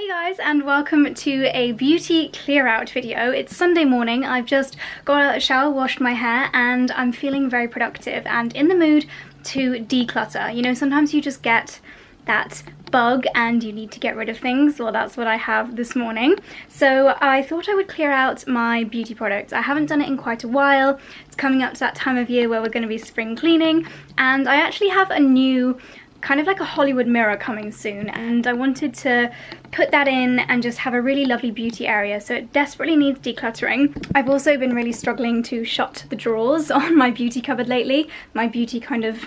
Hey guys, and welcome to a beauty clear out video. It's Sunday morning. I've just got out of the shower, washed my hair, and I'm feeling very productive and in the mood to declutter. You know, sometimes you just get that bug and you need to get rid of things. Well, that's what I have this morning. So I thought I would clear out my beauty products. I haven't done it in quite a while. It's coming up to that time of year where we're going to be spring cleaning, and I actually have a new kind of like a Hollywood mirror coming soon, and I wanted to put that in and just have a really lovely beauty area, so it desperately needs decluttering. I've also been really struggling to shut the drawers on my beauty cupboard lately, my beauty kind of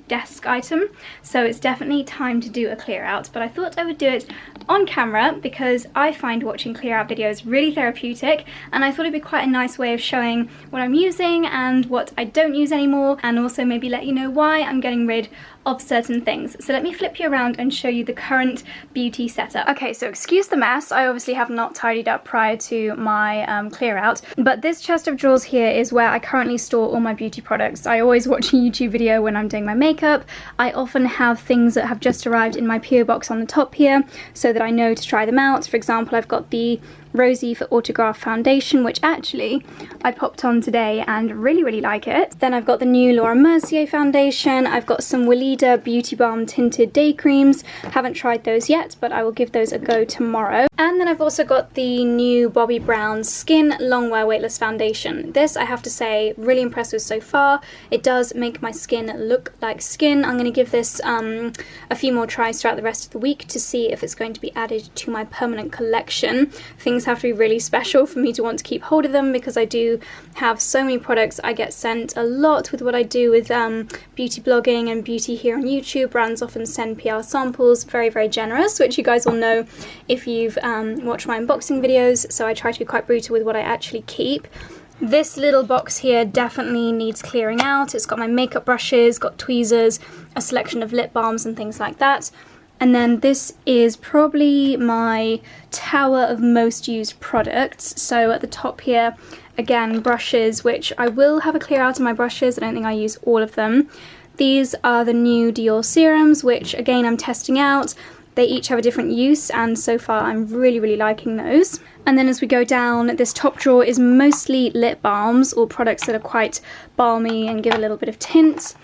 desk item, so it's definitely time to do a clear out, but I thought I would do it on camera because I find watching clear out videos really therapeutic, and I thought it'd be quite a nice way of showing what I'm using and what I don't use anymore, and also maybe let you know why I'm getting rid of certain things. So let me flip you around and show you the current beauty setup. Okay, so excuse the mess. I obviously have not tidied up prior to my clear out, but this chest of drawers here is where I currently store all my beauty products. I always watch a YouTube video when I'm doing my makeup. I often have things that have just arrived in my PO box on the top here so that I know to try them out. For example, I've got the Rosy for Autograph foundation, which actually I popped on today and really like it. Then I've got the new Laura Mercier foundation. I've got some Weleda Beauty Balm tinted day creams. Haven't tried those yet, but I will give those a go tomorrow. And then I've also got the new Bobbi Brown Skin Longwear Weightless foundation. This, I have to say, really impressed with so far. It does make my skin look like skin. I'm going to give this a few more tries throughout the rest of the week to see if it's going to be added to my permanent collection. Things have to be really special for me to want to keep hold of them, because I do have so many products. I get sent a lot with what I do with beauty blogging and beauty here on YouTube. Brands often send PR samples, very generous, which you guys will know if you've watched my unboxing videos, so I try to be quite brutal with what I actually keep. This little box here definitely needs clearing out. It's got my makeup brushes, got tweezers, a selection of lip balms and things like that. And then this is probably my tower of most used products. So at the top here, again, brushes, which I will have a clear out of my brushes. I don't think I use all of them. These are the new Dior serums, which again I'm testing out. They each have a different use, and so far I'm really liking those. And then as we go down, this top drawer is mostly lip balms, or products that are quite balmy and give a little bit of tint.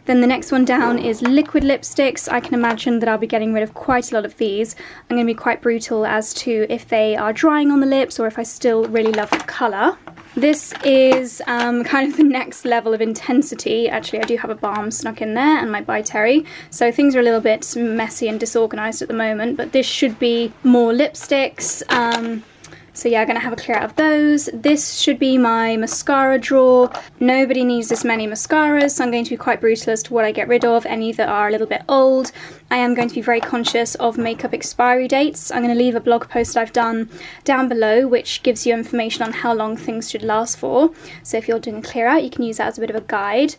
Then the next one down is liquid lipsticks. I can imagine that I'll be getting rid of quite a lot of these. I'm going to be quite brutal as to if they are drying on the lips or if I still really love the colour. This is kind of the next level of intensity. Actually, I do have a balm snuck in there and my By Terry, so things are a little bit messy and disorganised at the moment, but this should be more lipsticks. So yeah, I'm going to have a clear out of those. This should be my mascara drawer. Nobody needs this many mascaras, so I'm going to be quite brutal as to what I get rid of, any that are a little bit old. I am going to be very conscious of makeup expiry dates. I'm going to leave a blog post I've done down below, which gives you information on how long things should last for. So if you're doing a clear out, you can use that as a bit of a guide.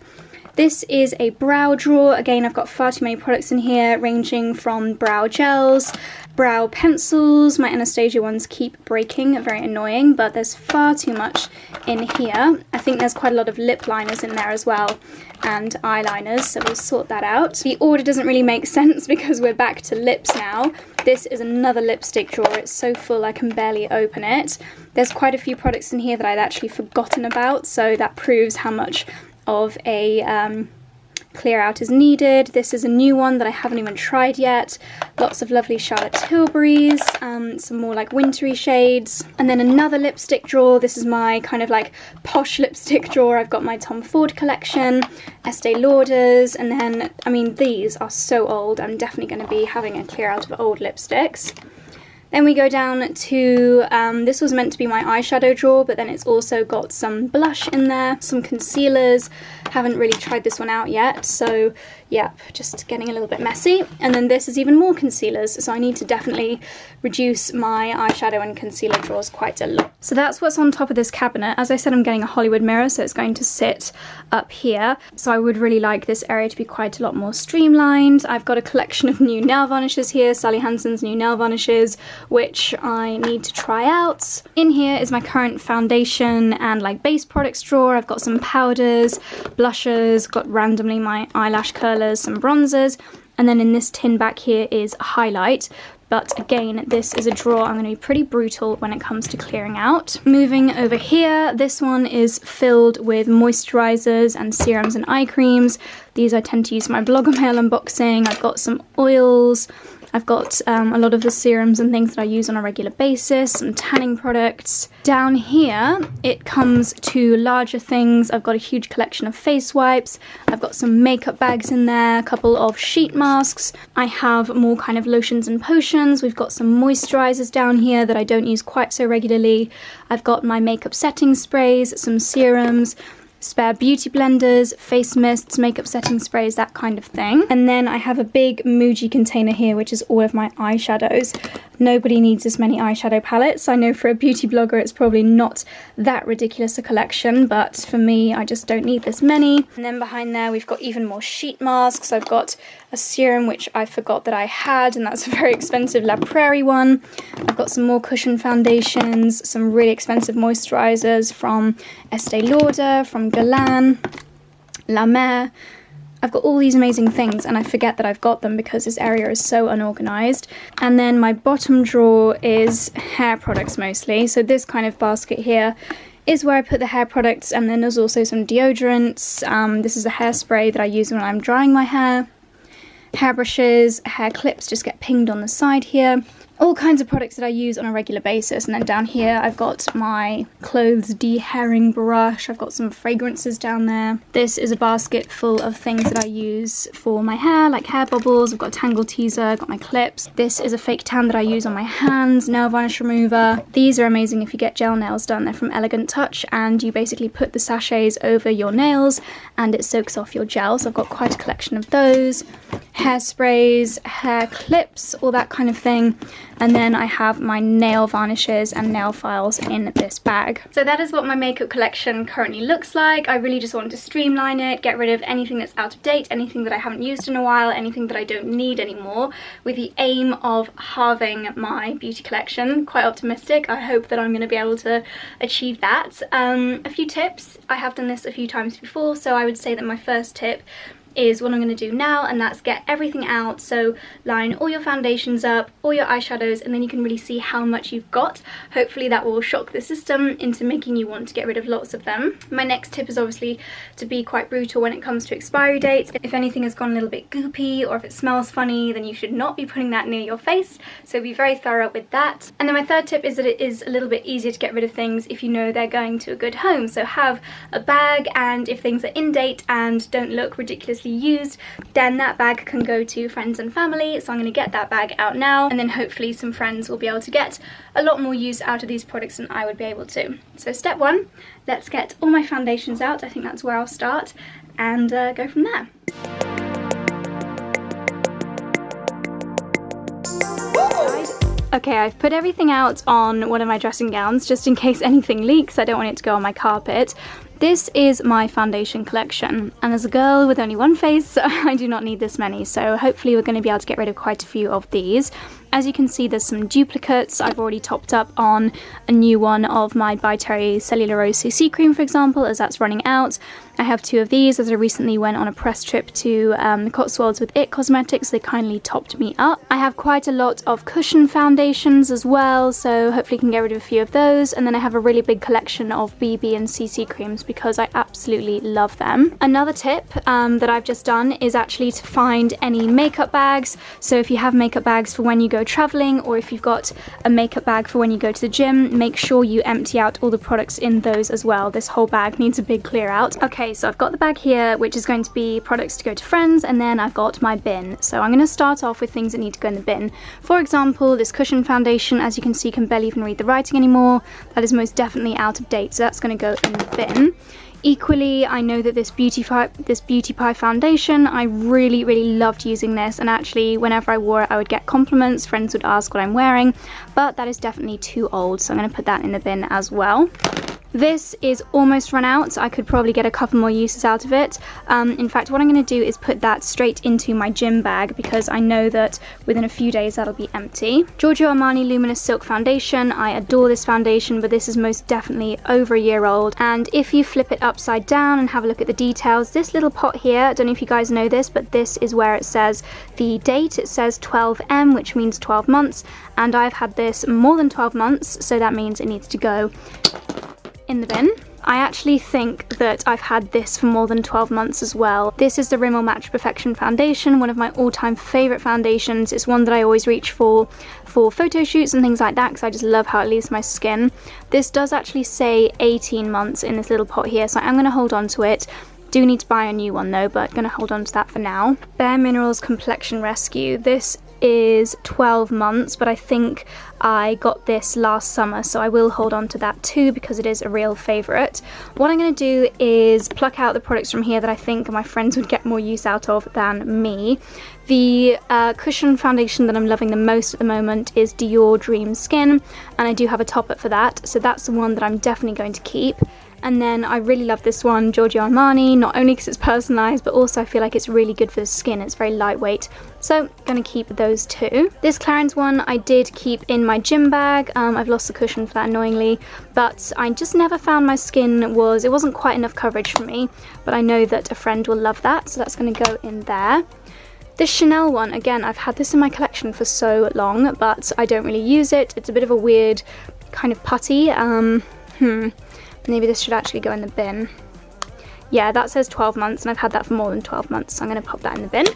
This is a brow drawer. Again, I've got far too many products in here, ranging from brow gels, brow pencils. My Anastasia ones keep breaking, very annoying, but there's far too much in here. I think there's quite a lot of lip liners in there as well, and eyeliners, so we'll sort that out. The order doesn't really make sense because we're back to lips now. This is another lipstick drawer. It's so full I can barely open it. There's quite a few products in here that I'd actually forgotten about, so that proves how much of a clear out is needed. This is a new one that I haven't even tried yet. Lots of lovely Charlotte Tilburys, some more like wintry shades. And then another lipstick drawer. This is my kind of like posh lipstick drawer. I've got my Tom Ford collection, Estee Lauders, and then, I mean, these are so old. I'm definitely going to be having a clear out of old lipsticks. Then we go down to, this was meant to be my eyeshadow drawer, but then it's also got some blush in there, some concealers. Haven't really tried this one out yet, so yep, just getting a little bit messy. And then this is even more concealers, so I need to definitely reduce my eyeshadow and concealer drawers quite a lot. So that's what's on top of this cabinet. As I said, I'm getting a Hollywood mirror, so it's going to sit up here. So I would really like this area to be quite a lot more streamlined. I've got a collection of new nail varnishes here, Sally Hansen's new nail varnishes, which I need to try out. In here is my current foundation and like base products drawer. I've got some powders, blushes, got randomly my eyelash curlers, some bronzers, and then in this tin back here is a highlight. but again, this is a drawer I'm going to be pretty brutal when it comes to clearing out. Moving over here, this one is filled with moisturizers and serums and eye creams. These I tend to use for my blogger mail unboxing. I've got some oils. I've got a lot of the serums and things that I use on a regular basis, some tanning products. Down here, it comes to larger things. I've got a huge collection of face wipes. I've got some makeup bags in there, a couple of sheet masks. I have more kind of lotions and potions. We've got some moisturizers down here that I don't use quite so regularly. I've got my makeup setting sprays, some serums, spare beauty blenders, face mists, makeup setting sprays, that kind of thing. And then I have a big Muji container here, which is all of my eyeshadows. Nobody needs this many eyeshadow palettes. I know for a beauty blogger it's probably not that ridiculous a collection, but for me I just don't need this many. And then behind there we've got even more sheet masks. I've got a serum which I forgot that I had, and that's a very expensive La Prairie one. I've got some more cushion foundations, some really expensive moisturizers from Estee Lauder, from Guerlain, La Mer. I've got all these amazing things and I forget that I've got them because this area is so unorganized. And then my bottom drawer is hair products mostly. So this kind of basket here is where I put the hair products, and then there's also some deodorants. This is a hairspray that I use when I'm drying my hair. Hairbrushes, hair clips just get pinged on the side here. All kinds of products that I use on a regular basis. And then down here I've got my clothes de-hairing brush. I've got some fragrances down there. This is a basket full of things that I use for my hair, like hair bubbles. I've got a tangle teaser, I've got my clips. This is a fake tan that I use on my hands, nail varnish remover. These are amazing if you get gel nails done. They're from Elegant Touch, and you basically put the sachets over your nails and it soaks off your gel. So I've got quite a collection of those. Hairsprays, hair clips, all that kind of thing. And then I have my nail varnishes and nail files in this bag. So that is what my makeup collection currently looks like. I really just wanted to streamline it, get rid of anything that's out of date, anything that I haven't used in a while, anything that I don't need anymore, with the aim of halving my beauty collection. Quite optimistic. I hope that I'm going to be able to achieve that. A few tips. I have done this a few times before, so I would say that my first tip is what I'm going to do now, and that's get everything out. So line all your foundations up, all your eyeshadows, and then you can really see how much you've got. Hopefully that will shock the system into making you want to get rid of lots of them. My next tip is obviously to be quite brutal when it comes to expiry dates. If anything has gone a little bit goopy or if it smells funny, then you should not be putting that near your face, so be very thorough with that. And then my third tip is that it is a little bit easier to get rid of things if you know they're going to a good home. So have a bag, and if things are in date and don't look ridiculously used, then that bag can go to friends and family. So I'm going to get that bag out now, and then hopefully some friends will be able to get a lot more use out of these products than I would be able to. So step one, let's get all my foundations out. I think that's where I'll start, and go from there. Okay, I've put everything out on one of my dressing gowns just in case anything leaks. I don't want it to go on my carpet. This is my foundation collection, and as a girl with only one face, I do not need this many, so hopefully we're going to be able to get rid of quite a few of these. As you can see, there's some duplicates. I've already topped up on a new one of my By Terry Cellulose CC cream, for example, as that's running out. I have two of these as I recently went on a press trip to the Cotswolds with IT Cosmetics. They kindly topped me up. I have quite a lot of cushion foundations as well, so hopefully I can get rid of a few of those. And then I have a really big collection of BB and CC creams because I absolutely love them. Another tip that I've just done is actually to find any makeup bags. So if you have makeup bags for when you go traveling, or if you've got a makeup bag for when you go to the gym, make sure you empty out all the products in those as well. This whole bag needs a big clear out. Okay, so I've got the bag here, which is going to be products to go to friends, and then I've got my bin. So I'm going to start off with things that need to go in the bin. For example, this cushion foundation, as you can see, can barely even read the writing anymore. That is most definitely out of date, so that's going to go in the bin. Equally, I know that this Beauty Pie foundation, I really loved using this, and actually whenever I wore it I would get compliments, friends would ask what I'm wearing, but that is definitely too old, so I'm going to put that in the bin as well. This is almost run out, so I could probably get a couple more uses out of it. In fact, what I'm going to do is put that straight into my gym bag because I know that within a few days that'll be empty. Giorgio Armani Luminous Silk Foundation. I adore this foundation, but this is most definitely over a year old. And if you flip it upside down and have a look at the details, this little pot here, I don't know if you guys know this, but this is where it says the date. It says 12M, which means 12 months, and I've had this more than 12 months, so that means it needs to go in the bin. I actually think that I've had this for more than 12 months as well. This is the Rimmel Match Perfection foundation, one of my all-time favorite foundations. It's one that I always reach for photo shoots and things like that because I just love how it leaves my skin. This does actually say 18 months in this little pot here, so I'm going to hold on to it. Do need to buy a new one though, but I'm going to hold on to that for now. Bare Minerals Complexion Rescue. This is 12 months, but I think I got this last summer, so I will hold on to that too because it is a real favourite. What I'm going to do is pluck out the products from here that I think my friends would get more use out of than me. The cushion foundation that I'm loving the most at the moment is Dior Dream Skin, and I do have a top-up for that, so that's the one that I'm definitely going to keep. And then I really love this one, Giorgio Armani, not only because it's personalised, but also I feel like it's really good for the skin. It's very lightweight, so gonna keep those two. This Clarins one I did keep in my gym bag. I've lost the cushion for that annoyingly, but I just never found my skin it wasn't quite enough coverage for me, but I know that a friend will love that, so that's gonna go in there. This Chanel one, again, I've had this in my collection for so long, but I don't really use it. It's a bit of a weird kind of putty. Maybe this should actually go in the bin. Yeah, that says 12 months, and I've had that for more than 12 months, so I'm going to pop that in the bin.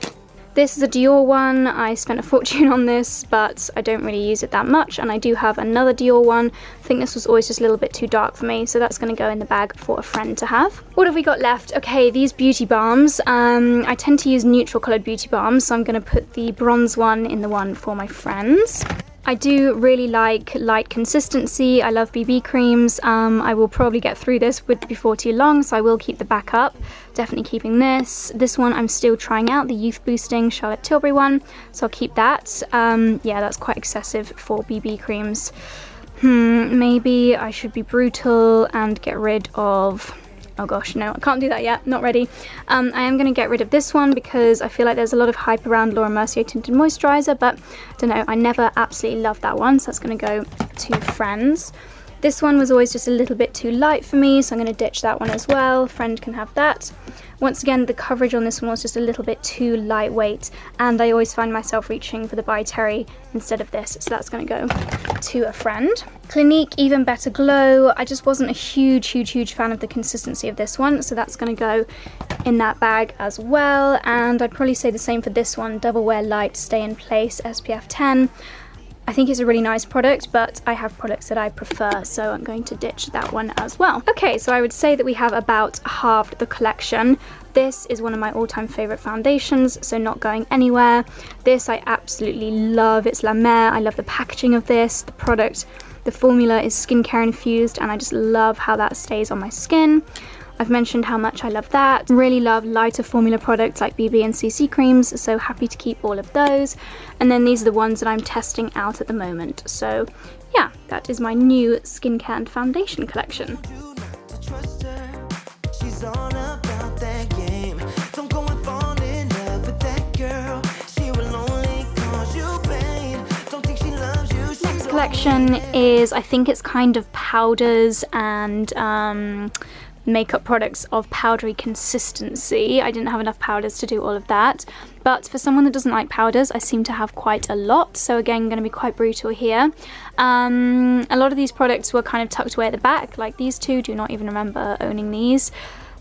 This is a Dior one. I spent a fortune on this, but I don't really use it that much, and I do have another Dior one. I think this was always just a little bit too dark for me, so that's going to go in the bag for a friend to have. What have we got left? Okay, these beauty balms. I tend to use neutral coloured beauty balms, so I'm going to put the bronze one in the one for my friends. I do really like light consistency. I love BB creams. I will probably get through this before too long, so I will keep the backup. Definitely keeping this. This one I'm still trying out, the Youth Boosting Charlotte Tilbury one, so I'll keep that. Yeah, that's quite excessive for BB creams. Maybe I should be brutal and get rid of... Oh gosh, no, I can't do that yet, not ready. I am going to get rid of this one because I feel like there's a lot of hype around Laura Mercier Tinted Moisturiser, but I don't know, I never absolutely loved that one, so that's going to go to friends. This one was always just a little bit too light for me, so I'm going to ditch that one as well. Friend can have that. Once again, the coverage on this one was just a little bit too lightweight, and I always find myself reaching for the By Terry instead of this, so that's going to go to a friend. Clinique Even Better Glow. I just wasn't a huge fan of the consistency of this one, so that's going to go in that bag as well. And I'd probably say the same for this one, Double Wear Light Stay in Place SPF 10. I think it's a really nice product, but I have products that I prefer, so I'm going to ditch that one as well. Okay, so I would say that we have about halved the collection. This is one of my all-time favourite foundations, so not going anywhere. This I absolutely love. It's La Mer. I love the packaging of this. The product, the formula is skincare infused, and I just love how that stays on my skin. I've mentioned how much I love that. Really love lighter formula products like BB and CC creams, so happy to keep all of those. And then these are the ones that I'm testing out at the moment. So yeah, that is my new skincare and foundation collection. Next collection is, I think it's kind of powders and makeup products of powdery consistency. I didn't have enough powders to do all of that, but for someone that doesn't like powders, I seem to have quite a lot, so again, going to be quite brutal here. A lot of these products were kind of tucked away at the back, like these two. Do not even remember owning these.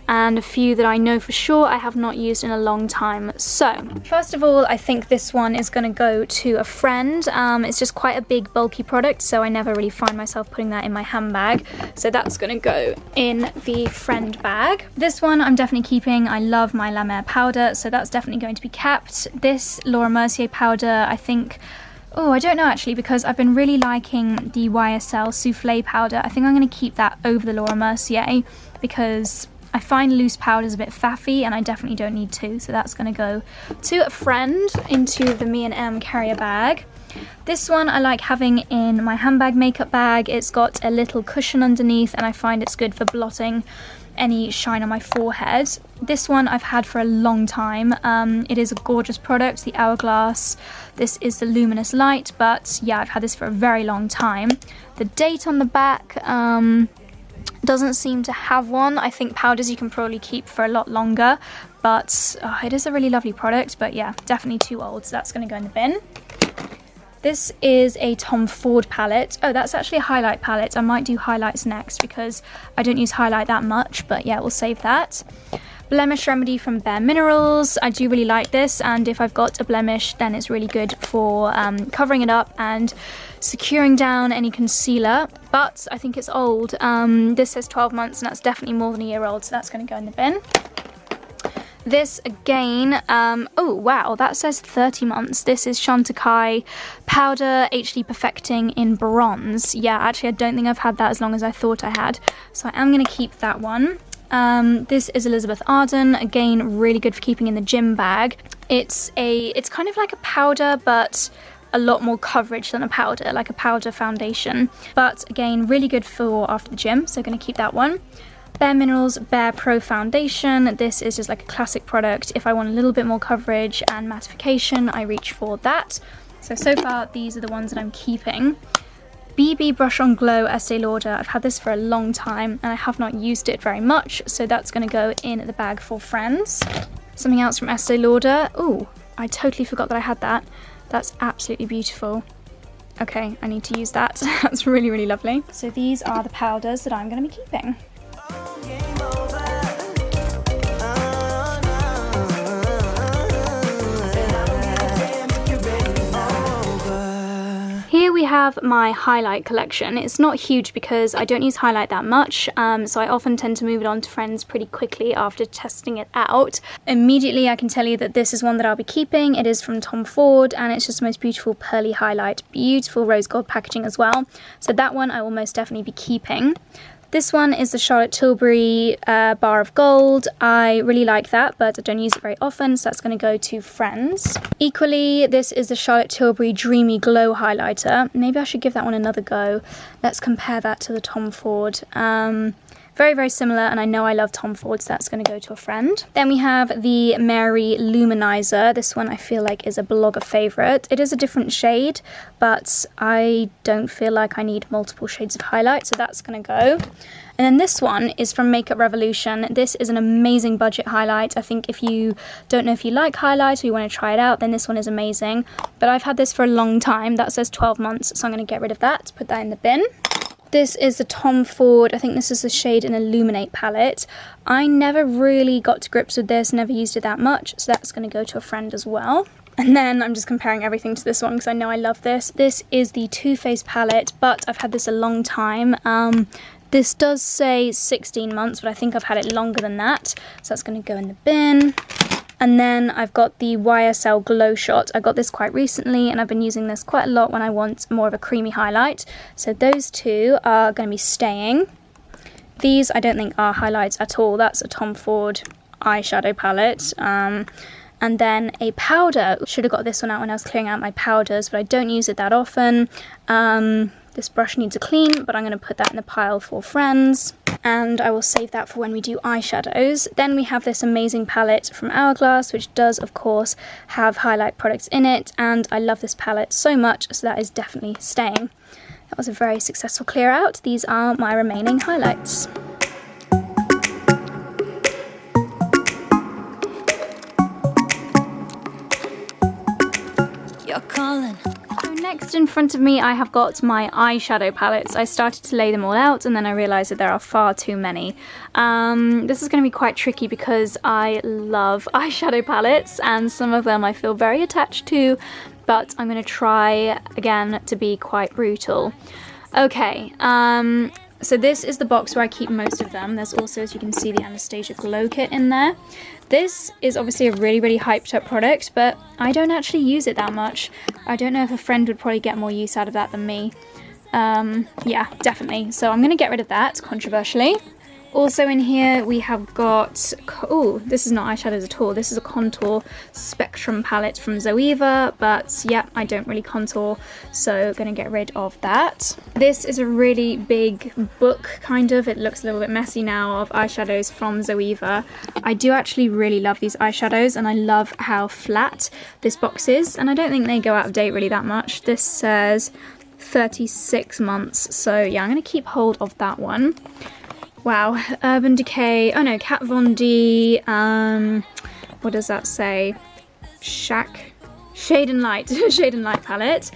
And a few that I know for sure I have not used in a long time. So first of all, I think this one is going to go to a friend. It's just quite a big bulky product, so I never really find myself putting that in my handbag, so that's going to go in the friend bag. This one I'm definitely keeping. I love my La Mer powder, so that's definitely going to be kept. This Laura Mercier powder, I think, oh, I don't know actually, because I've been really liking the YSL Soufflé powder. I think I'm going to keep that over the Laura Mercier because I find loose powders a bit faffy, and I definitely don't need to, so that's going to go to a friend into the Me and M carrier bag. This one I like having in my handbag makeup bag. It's got a little cushion underneath and I find it's good for blotting any shine on my forehead. This one I've had for a long time. It is a gorgeous product, the Hourglass. This is the Luminous Light, but yeah, I've had this for a very long time. The date on the back doesn't seem to have one. I think powders you can probably keep for a lot longer, but it is a really lovely product, but yeah, definitely too old, so that's going to go in the bin. This is a Tom Ford palette. Oh, that's actually a highlight palette. I might do highlights next because I don't use highlight that much, but yeah, we'll save that. Blemish Remedy from Bare Minerals. I do really like this, and if I've got a blemish, then it's really good for covering it up and securing down any concealer, but I think it's old. This says 12 months, and that's definitely more than a year old, so that's going to go in the bin. This again, oh wow, that says 30 months. This is Chantecaille Powder HD Perfecting in Bronze. Yeah, actually I don't think I've had that as long as I thought I had, so I am going to keep that one. This is Elizabeth Arden, again really good for keeping in the gym bag. It's kind of like a powder, but a lot more coverage than a powder, like a powder foundation. But again, really good for after the gym, so going to keep that one. Bare Minerals Bare Pro Foundation. This is just like a classic product. If I want a little bit more coverage and mattification, I reach for that. So far, these are the ones that I'm keeping. BB Brush On Glow Estee Lauder. I've had this for a long time and I have not used it very much, so that's going to go in the bag for friends. Something else from Estee Lauder. Ooh, I totally forgot that I had that. That's absolutely beautiful. Okay, I need to use that. That's really, really lovely. So these are the powders that I'm going to be keeping. Here we have my highlight collection. It's not huge because I don't use highlight that much, so I often tend to move it on to friends pretty quickly after testing it out. Immediately I can tell you that this is one that I'll be keeping. It is from Tom Ford and it's just the most beautiful pearly highlight. Beautiful rose gold packaging as well. So that one I will most definitely be keeping. This one is the Charlotte Tilbury Bar of Gold. I really like that, but I don't use it very often, so that's going to go to friends. Equally, this is the Charlotte Tilbury Dreamy Glow Highlighter. Maybe I should give that one another go. Let's compare that to the Tom Ford. Very, very similar, and I know I love Tom Ford, so that's going to go to a friend. Then we have the Mary Luminizer. This one I feel like is a blogger favourite. It is a different shade, but I don't feel like I need multiple shades of highlight, so that's going to go. And then this one is from Makeup Revolution. This is an amazing budget highlight. I think if you don't know if you like highlight or you want to try it out, then this one is amazing. But I've had this for a long time. That says 12 months, so I'm going to get rid of that, put that in the bin. This is the Tom Ford, I think this is the shade in Illuminate palette. I never really got to grips with this, never used it that much, so that's going to go to a friend as well. And then I'm just comparing everything to this one because I know I love this. This is the Too Faced palette, but I've had this a long time. This does say 16 months, but I think I've had it longer than that, so that's going to go in the bin. And then I've got the YSL Glow Shot. I got this quite recently and I've been using this quite a lot when I want more of a creamy highlight. So those two are going to be staying. These I don't think are highlights at all. That's a Tom Ford eyeshadow palette. And then a powder. Should have got this one out when I was clearing out my powders, but I don't use it that often. This brush needs a clean, but I'm going to put that in the pile for friends. And I will save that for when we do eyeshadows. Then we have this amazing palette from Hourglass, which does, of course, have highlight products in it. And I love this palette so much, so that is definitely staying. That was a very successful clear out. These are my remaining highlights. You're calling. Next in front of me I have got my eyeshadow palettes. I started to lay them all out and then I realised that there are far too many. This is going to be quite tricky because I love eyeshadow palettes and some of them I feel very attached to, but I'm going to try again to be quite brutal. Okay, so this is the box where I keep most of them. There's also, as you can see, the Anastasia Glow Kit in there. This is obviously a really, really hyped up product, but I don't actually use it that much. I don't know if a friend would probably get more use out of that than me. Yeah, definitely. So I'm going to get rid of that, controversially. Also in here we have got, oh, this is not eyeshadows at all. This is a contour spectrum palette from Zoeva, but yeah, I don't really contour, so gonna get rid of that. This is a really big book, kind of. It looks a little bit messy now, of eyeshadows from Zoeva. I do actually really love these eyeshadows, and I love how flat this box is, and I don't think they go out of date really that much. This says 36 months, so yeah, I'm gonna keep hold of that one. Wow, Urban Decay, oh no, Kat Von D, what does that say? Shade and Light, Shade and Light palette.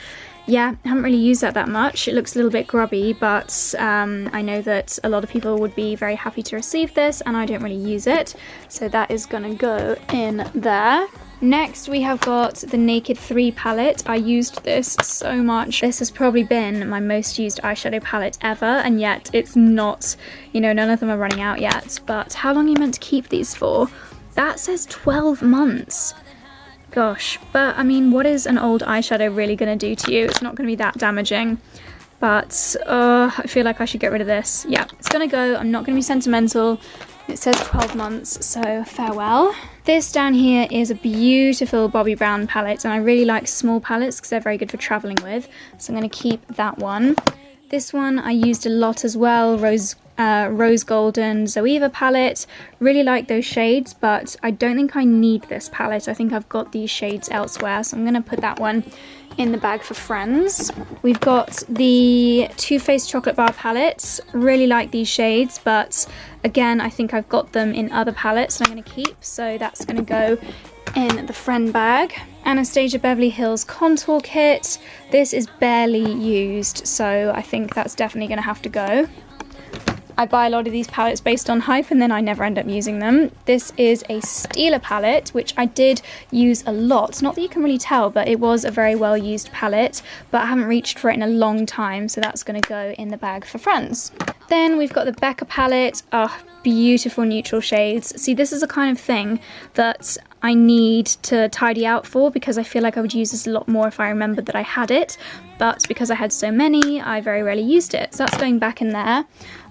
Yeah, I haven't really used that much. It looks a little bit grubby, but I know that a lot of people would be very happy to receive this, and I don't really use it, so that is gonna go in there. Next we have got the Naked 3 palette. I used this so much. This has probably been my most used eyeshadow palette ever, and yet it's not, you know, none of them are running out yet. But how long are you meant to keep these for? That says 12 months. Gosh, but I mean, what is an old eyeshadow really gonna do to you? It's not gonna be that damaging. But I feel like I should get rid of this. Yeah, it's gonna go. I'm not gonna be sentimental. It says 12 months, so farewell. This down here is a beautiful Bobbi Brown palette, and I really like small palettes because they're very good for traveling with, so I'm going to keep that one. This one I used a lot as well, Rose Golden Zoeva palette. Really like those shades, but I don't think I need this palette. I think I've got these shades elsewhere, so I'm going to put that one in the bag for friends. We've got the Too Faced Chocolate Bar palette. Really like these shades, but again, I think I've got them in other palettes that I'm going to keep, so that's going to go in the friend bag. Anastasia Beverly Hills Contour Kit. This is barely used, so I think that's definitely going to have to go. I buy a lot of these palettes based on hype, and then I never end up using them. This is a Stila palette, which I did use a lot. Not that you can really tell, but it was a very well used palette, but I haven't reached for it in a long time, so that's going to go in the bag for friends. Then we've got the Becca palette. Oh, beautiful neutral shades. See, this is the kind of thing that I need to tidy out for, because I feel like I would use this a lot more if I remembered that I had it, but because I had so many, I very rarely used it. So that's going back in there,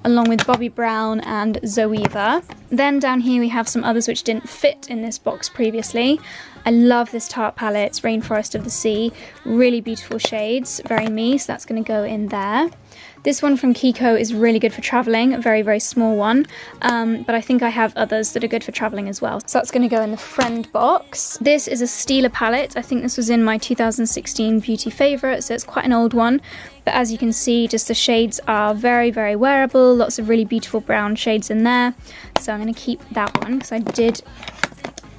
along with Bobbi Brown and Zoeva. Then down here we have some others which didn't fit in this box previously. I love this Tarte palette, it's Rainforest of the Sea. Really beautiful shades, very me, so that's going to go in there. This one from Kiko is really good for traveling, a very, very small one, but I think I have others that are good for traveling as well. So that's going to go in the friend box. This is a Stila palette. I think this was in my 2016 beauty favourite, so it's quite an old one. But as you can see, just the shades are very, very wearable. Lots of really beautiful brown shades in there. So I'm going to keep that one because I did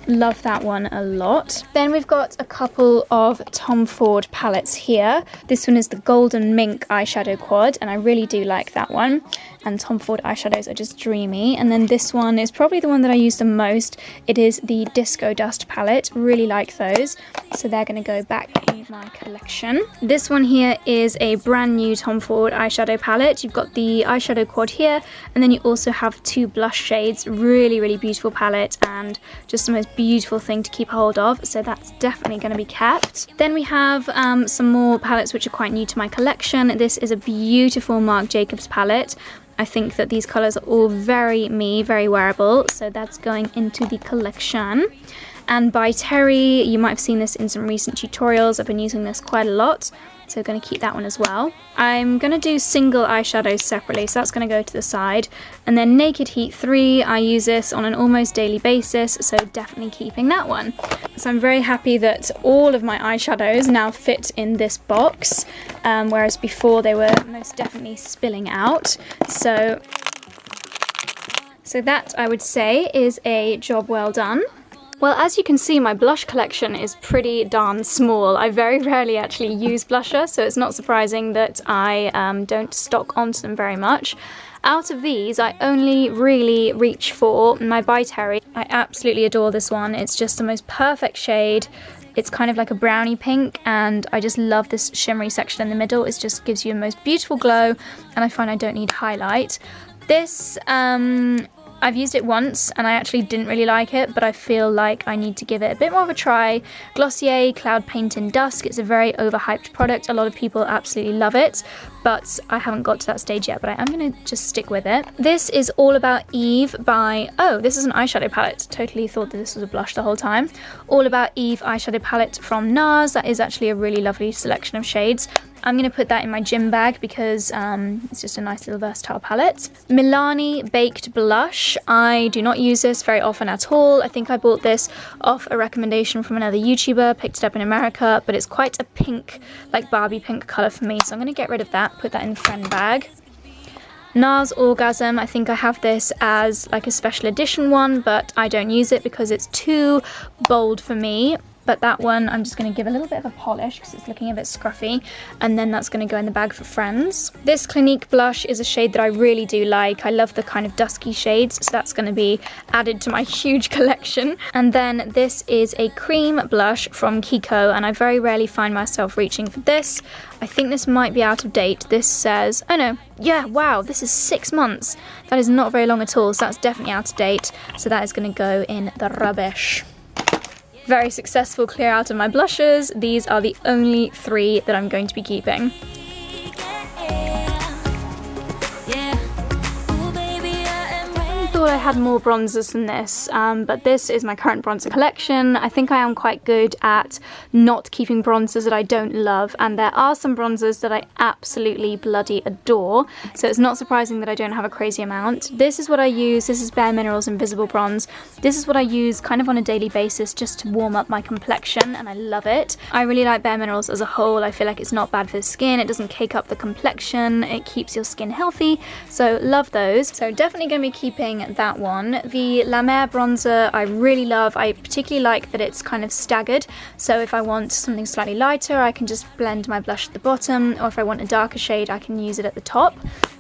love that one a lot. Then we've got a couple of Tom Ford palettes here. This one is the Golden Mink eyeshadow quad, and I really do like that one. And Tom Ford eyeshadows are just dreamy. And then this one is probably the one that I use the most. It is the Disco Dust palette. Really like those. So they're going to go back in my collection. This one here is a brand new Tom Ford eyeshadow palette. You've got the eyeshadow quad here, and then you also have two blush shades. Really, really beautiful palette, and just the most beautiful thing to keep hold of. So that's definitely going to be kept. Then we have some more palettes which are quite new to my collection. This is a beautiful Marc Jacobs palette. I think that these colours are all very me, very wearable, so that's going into the collection. And by Terry, you might have seen this in some recent tutorials. I've been using this quite a lot, so I'm going to keep that one as well. I'm going to do single eyeshadows separately, so that's going to go to the side. And then Naked Heat 3, I use this on an almost daily basis, so definitely keeping that one. So I'm very happy that all of my eyeshadows now fit in this box, whereas before they were most definitely spilling out. So that, I would say, is a job well done. Well, as you can see, my blush collection is pretty darn small. I very rarely actually use blusher, so it's not surprising that I don't stock onto them very much. Out of these, I only really reach for my By Terry. I absolutely adore this one. It's just the most perfect shade. It's kind of like a brownie pink, and I just love this shimmery section in the middle. It just gives you the most beautiful glow, and I find I don't need highlight. This I've used it once and I actually didn't really like it, but I feel like I need to give it a bit more of a try. Glossier Cloud Paint in Dusk. It's a very overhyped product. A lot of people absolutely love it, but I haven't got to that stage yet, but I am going to just stick with it. This is All About Eve by, oh, this is an eyeshadow palette. Totally thought that this was a blush the whole time. All About Eve eyeshadow palette from NARS. That is actually a really lovely selection of shades. I'm going to put that in my gym bag because it's just a nice little versatile palette. Milani Baked Blush. I do not use this very often at all. I think I bought this off a recommendation from another YouTuber, picked it up in America, but it's quite a pink, like Barbie pink colour for me, so I'm going to get rid of that, put that in the friend bag. NARS Orgasm. I think I have this as like a special edition one, but I don't use it because it's too bold for me. But that one I'm just going to give a little bit of a polish because it's looking a bit scruffy, and then that's going to go in the bag for friends. This Clinique blush is a shade that I really do like. I love the kind of dusky shades, so that's going to be added to my huge collection. And then this is a cream blush from Kiko, and I very rarely find myself reaching for this. I think this might be out of date. This says, oh no, yeah, wow, this is 6 months. That is not very long at all, so that's definitely out of date. So that is going to go in the rubbish. Very successful clear out of my blushes. These are the only 3 that I'm going to be keeping. I thought I had more bronzers than this, but this is my current bronzer collection. I think I am quite good at not keeping bronzers that I don't love, and there are some bronzers that I absolutely bloody adore, so it's not surprising that I don't have a crazy amount. This is what I use. This is Bare Minerals Invisible Bronze. This is what I use kind of on a daily basis just to warm up my complexion, and I love it. I really like Bare Minerals as a whole. I feel like it's not bad for the skin. It doesn't cake up the complexion. It keeps your skin healthy, so love those. So definitely going to be keeping that one. The La Mer bronzer I really love. I particularly like that it's kind of staggered, so if I want something slightly lighter I can just blend my blush at the bottom, or if I want a darker shade I can use it at the top.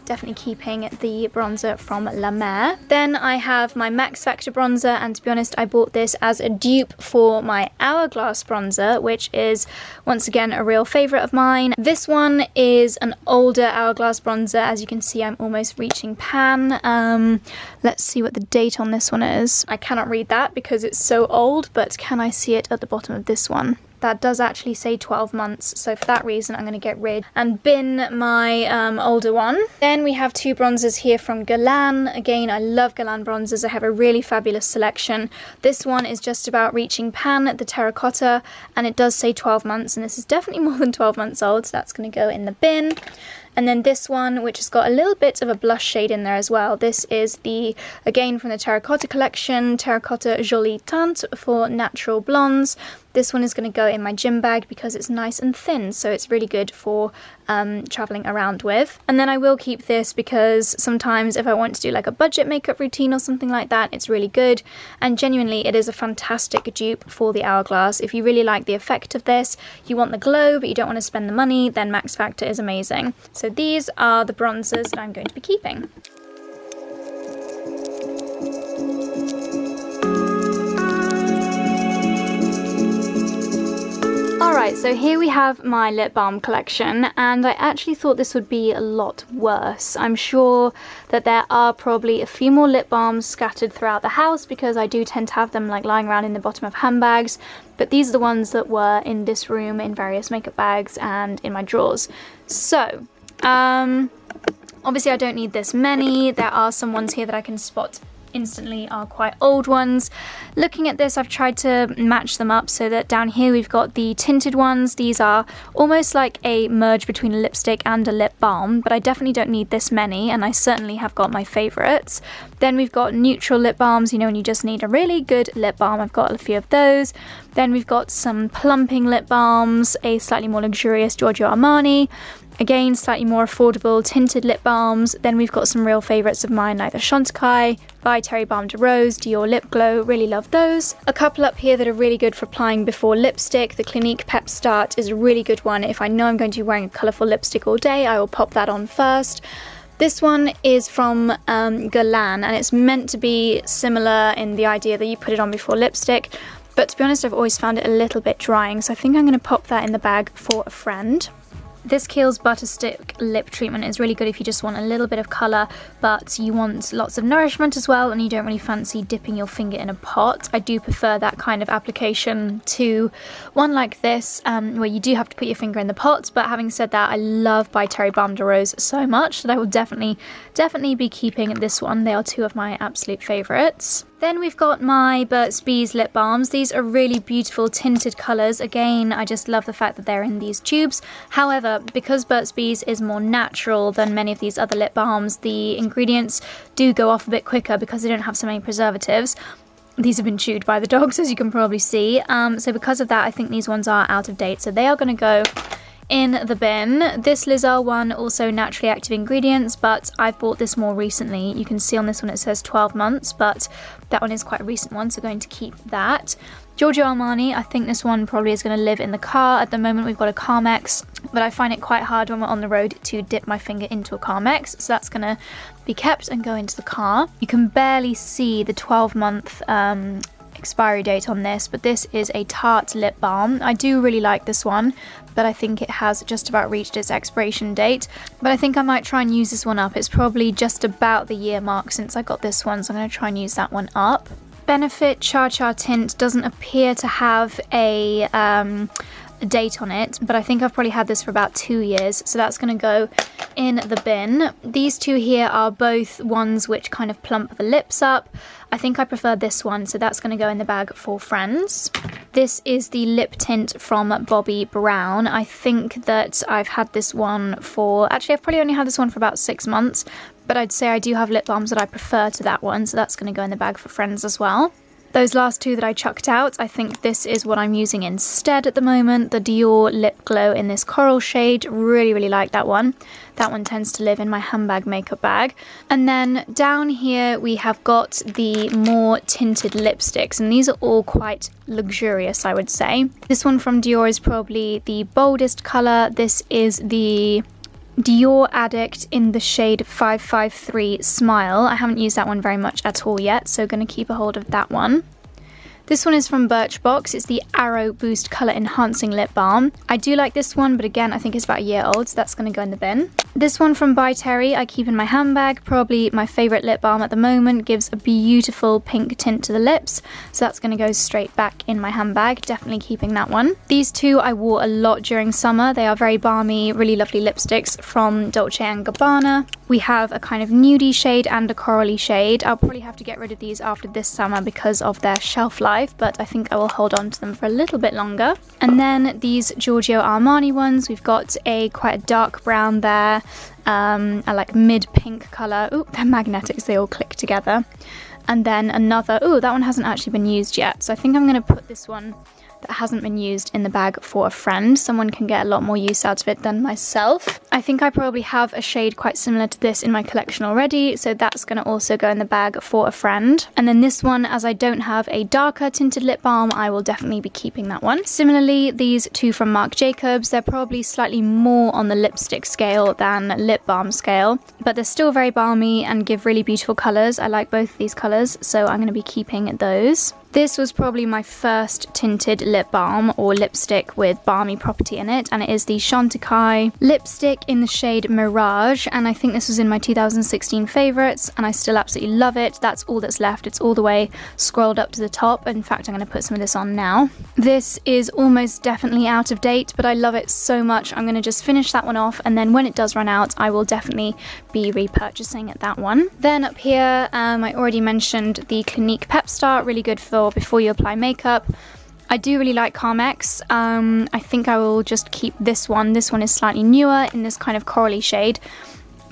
Definitely keeping the bronzer from La Mer. Then I have my Max Factor bronzer, and to be honest I bought this as a dupe for my Hourglass bronzer, which is once again a real favourite of mine. This one is an older Hourglass bronzer. As you can see I'm almost reaching pan. Let's see what the date on this one is. I cannot read that because it's so old, but can I see it at the bottom of this one? That does actually say 12 months, so for that reason I'm going to get rid and bin my older one. Then we have 2 bronzers here from Guerlain. Again, I love Guerlain bronzers. I have a really fabulous selection. This one is just about reaching pan, the terracotta, and it does say 12 months, and this is definitely more than 12 months old, so that's going to go in the bin. And then this one, which has got a little bit of a blush shade in there as well. This is the, again from the Terracotta collection, Terracotta Jolie Teinte for natural blondes. This one is going to go in my gym bag because it's nice and thin, so it's really good for traveling around with. And then I will keep this because sometimes if I want to do like a budget makeup routine or something like that, it's really good. And genuinely, it is a fantastic dupe for the Hourglass. If you really like the effect of this, you want the glow, but you don't want to spend the money, then Max Factor is amazing. So these are the bronzers that I'm going to be keeping. Alright, so here we have my lip balm collection, and I actually thought this would be a lot worse. I'm sure that there are probably a few more lip balms scattered throughout the house because I do tend to have them like lying around in the bottom of handbags, but these are the ones that were in this room in various makeup bags and in my drawers. So, obviously I don't need this many. There are some ones here that I can spot instantly are quite old ones. Looking at this, I've tried to match them up so that down here we've got the tinted ones. These are almost like a merge between a lipstick and a lip balm, but I definitely don't need this many, and I certainly have got my favourites. Then we've got neutral lip balms, you know, when you just need a really good lip balm. I've got a few of those. Then we've got some plumping lip balms, a slightly more luxurious Giorgio Armani, again slightly more affordable tinted lip balms. Then we've got some real favourites of mine like the Chantecaille by Terry Balm de Rose, Dior Lip Glow, really love those. A couple up here that are really good for applying before lipstick. The Clinique Pep Start is a really good one. If I know I'm going to be wearing a colourful lipstick all day, I will pop that on first. This one is from Guerlain, and it's meant to be similar in the idea that you put it on before lipstick, but to be honest I've always found it a little bit drying, so I think I'm going to pop that in the bag for a friend. This Kiehl's Butter Stick Lip Treatment is really good if you just want a little bit of colour, but you want lots of nourishment as well, and you don't really fancy dipping your finger in a pot. I do prefer that kind of application to one like this, where you do have to put your finger in the pot. But having said that, I love By Terry Balm de Rose so much that I will definitely be keeping this one. They are two of my absolute favourites. Then we've got my Burt's Bees lip balms. These are really beautiful tinted colours. Again, I just love the fact that they're in these tubes. However, because Burt's Bees is more natural than many of these other lip balms, the ingredients do go off a bit quicker because they don't have so many preservatives. These have been chewed by the dogs, as you can probably see. So because of that, I think these ones are out of date. So they are going to go in the bin. This Lizelle one, also naturally active ingredients, but I've bought this more recently. You can see on this one it says 12 months, but that one is quite a recent one, so going to keep that. Giorgio Armani, I think this one probably is going to live in the car. At the moment we've got a Carmex, but I find it quite hard when we're on the road to dip my finger into a Carmex, so that's going to be kept and go into the car. You can barely see the 12-month expiry date on this, but this is a Tarte lip balm. I do really like this one, but I think it has just about reached its expiration date. But I think I might try and use this one up. It's probably just about the year mark since I got this one, so I'm going to try and use that one up. Benefit Char Char Tint doesn't appear to have a date on it, but I think I've probably had this for about 2 years, so that's going to go in the bin. These two here are both ones which kind of plump the lips up. I think I prefer this one, so that's going to go in the bag for friends. This is the lip tint from Bobbi Brown. I think that I've had this one for, actually I've probably only had this one for about 6 months, but I'd say I do have lip balms that I prefer to that one, so that's going to go in the bag for friends as well. Those last two that I chucked out, I think this is what I'm using instead at the moment. The Dior Lip Glow in this coral shade. Really like that one. That one tends to live in my handbag makeup bag. And then down here we have got the more tinted lipsticks, and these are all quite luxurious, I would say. This one from Dior is probably the boldest colour. This is the Dior Addict in the shade 553 Smile. I haven't used that one very much at all yet, so going to keep a hold of that one. This one is from Birchbox. It's the Arrow Boost Colour Enhancing Lip Balm. I do like this one, but again, I think it's about a year old, so that's going to go in the bin. This one from By Terry I keep in my handbag. Probably my favourite lip balm at the moment. Gives a beautiful pink tint to the lips, so that's going to go straight back in my handbag. Definitely keeping that one. These two I wore a lot during summer. They are very balmy, really lovely lipsticks from Dolce & Gabbana. We have a kind of nudie shade and a corally shade. I'll probably have to get rid of these after this summer because of their shelf life, but I think I will hold on to them for a little bit longer. And then these Giorgio Armani ones, we've got quite a dark brown there, a like mid-pink colour. Ooh, they're magnetics, they all click together. And then another, ooh, that one hasn't actually been used yet, so I think I'm going to put this one that hasn't been used in the bag for a friend. Someone can get a lot more use out of it than myself. I think I probably have a shade quite similar to this in my collection already, so that's going to also go in the bag for a friend. And then this one, as I don't have a darker tinted lip balm, I will definitely be keeping that one. Similarly, these two from Marc Jacobs, they're probably slightly more on the lipstick scale than lip balm scale, but they're still very balmy and give really beautiful colours. I like both of these colours, so I'm going to be keeping those. This was probably my first tinted lip balm or lipstick with balmy property in it, and it is the Chantecaille lipstick in the shade Mirage, and I think this was in my 2016 favourites, and I still absolutely love it. That's all that's left. It's all the way scrolled up to the top. In fact, I'm going to put some of this on now. This is almost definitely out of date, but I love it so much. I'm going to just finish that one off, and then when it does run out, I will definitely be repurchasing that one. Then up here, I already mentioned the Clinique Pep Start, really good for before you apply makeup. I do really like Carmex. I think I will just keep this one. This one is slightly newer in this kind of corally shade,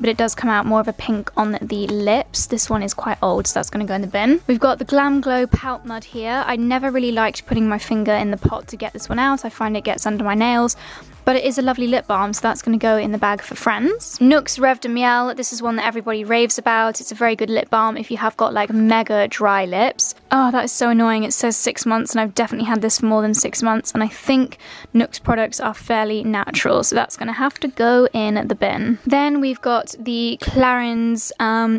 but it does come out more of a pink on the lips. This one is quite old, so that's going to go in the bin. We've got the Glam Glow Pout Mud here. I never really liked putting my finger in the pot to get this one out. I find it gets under my nails. But it is a lovely lip balm, so that's going to go in the bag for friends. Nuxe Rêve de Miel, this is one that everybody raves about. It's a very good lip balm if you have got like mega dry lips. Oh, that is so annoying. It says 6 months, and I've definitely had this for more than 6 months, and I think Nuxe products are fairly natural, so that's going to have to go in the bin. Then we've got the Clarins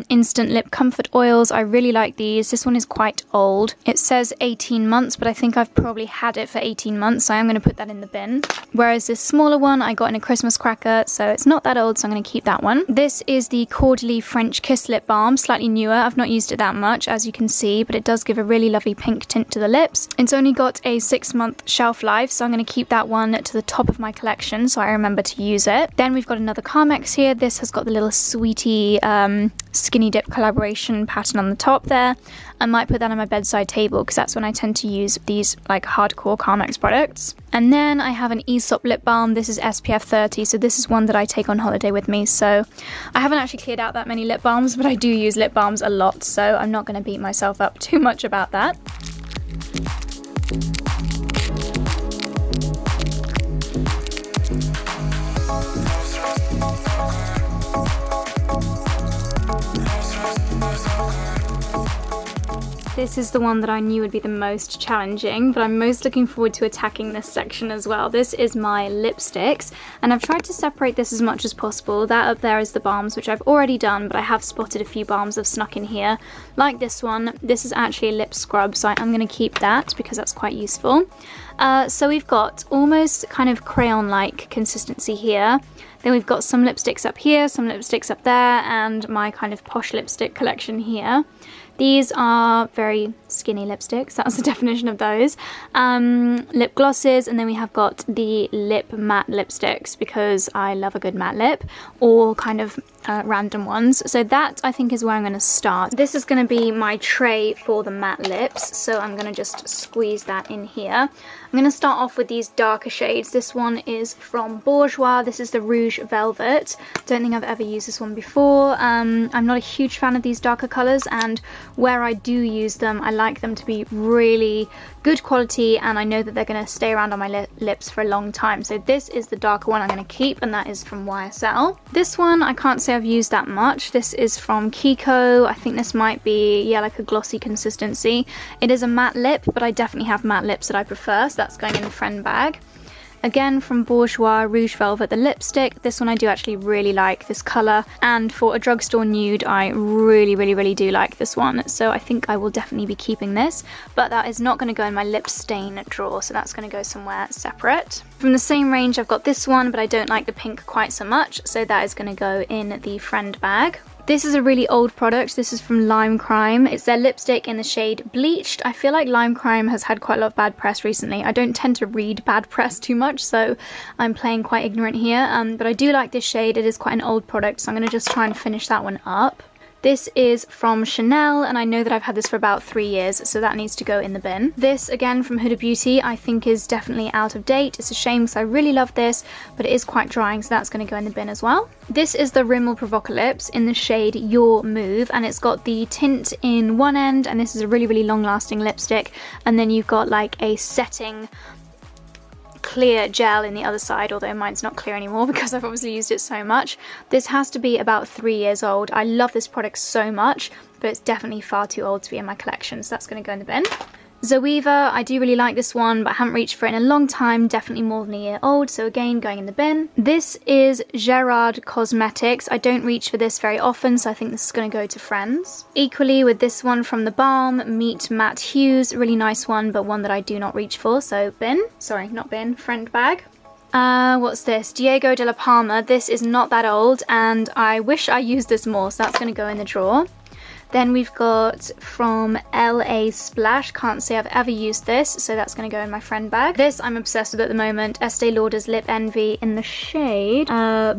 Instant Lip Comfort Oils. I really like these. This one is quite old. It says 18 months, but I think I've probably had it for 18 months, so I'm going to put that in the bin. Whereas this small smaller one I got in a Christmas cracker, so it's not that old, so I'm going to keep that one. This is the Cordially French Kiss Lip Balm, slightly newer. I've not used it that much, as you can see, but it does give a really lovely pink tint to the lips. It's only got a 6-month shelf life, so I'm going to keep that one to the top of my collection so I remember to use it. Then we've got another Carmex here. This has got the little sweetie skinny dip collaboration pattern on the top there. I might put that on my bedside table because that's when I tend to use these like hardcore Carmex products. And then I have an Aesop lip balm. This is SPF 30, so this is one that I take on holiday with me. So I haven't actually cleared out that many lip balms, but I do use lip balms a lot, so I'm not going to beat myself up too much about that. This is the one that I knew would be the most challenging, but I'm most looking forward to attacking this section as well. This is my lipsticks, and I've tried to separate this as much as possible. That up there is the balms, which I've already done, but I have spotted a few balms I've snuck in here, like this one. This is actually a lip scrub, so I'm going to keep that because that's quite useful. So we've got almost kind of crayon-like consistency here. Then we've got some lipsticks up here, some lipsticks up there, and my kind of posh lipstick collection here. These are very skinny lipsticks, that's the definition of those. Lip glosses, and then we have got the lip matte lipsticks because I love a good matte lip, all kind of random ones. So that I think is where I'm going to start. This is going to be my tray for the matte lips, so I'm going to just squeeze that in here. I'm going to start off with these darker shades. This one is from Bourjois. This is the Rouge Velvet. Don't think I've ever used this one before. I'm not a huge fan of these darker colours, and where I do use them, I like them to be really good quality, and I know that they're going to stay around on my lips for a long time. So this is the darker one I'm going to keep, and that is from YSL. This one I can't say I've used that much. This is from Kiko. I think this might be, yeah, like a glossy consistency. It is a matte lip, but I definitely have matte lips that I prefer, so that's going in the friend bag. Again from Bourjois, Rouge Velvet, the lipstick. This one I do actually really like, this colour, and for a drugstore nude I really do like this one, so I think I will definitely be keeping this, but that is not going to go in my lip stain drawer, so that's going to go somewhere separate. From the same range I've got this one, but I don't like the pink quite so much, so that is going to go in the friend bag. This is a really old product. This is from Lime Crime. It's their lipstick in the shade Bleached. I feel like Lime Crime has had quite a lot of bad press recently. I don't tend to read bad press too much, so I'm playing quite ignorant here. But I do like this shade. It is quite an old product, so I'm going to just try and finish that one up. This is from Chanel, and I know that I've had this for about 3 years, so that needs to go in the bin. This, again, from Huda Beauty, I think is definitely out of date. It's a shame because I really love this, but it is quite drying, so that's going to go in the bin as well. This is the Rimmel Provocalips in the shade Your Move, and it's got the tint in one end, and this is a really long-lasting lipstick, and then you've got like a setting clear gel in the other side, although mine's not clear anymore because I've obviously used it so much. This has to be about 3 years old. I love this product so much, but it's definitely far too old to be in my collection, so that's going to go in the bin. Zoeva, I do really like this one, but I haven't reached for it in a long time, definitely more than a year old, so again, going in the bin. This is Gerard Cosmetics. I don't reach for this very often, so I think this is going to go to friends. Equally with this one from the Balm, Meet Matte Hues, really nice one, but one that I do not reach for, so bin. Sorry, not bin, friend bag. What's this? Diego de la Palma. This is not that old, and I wish I used this more, so that's going to go in the drawer. Then we've got from LA Splash. Can't say I've ever used this, so that's going to go in my friend bag. This I'm obsessed with at the moment. Estee Lauder's Lip Envy in the shade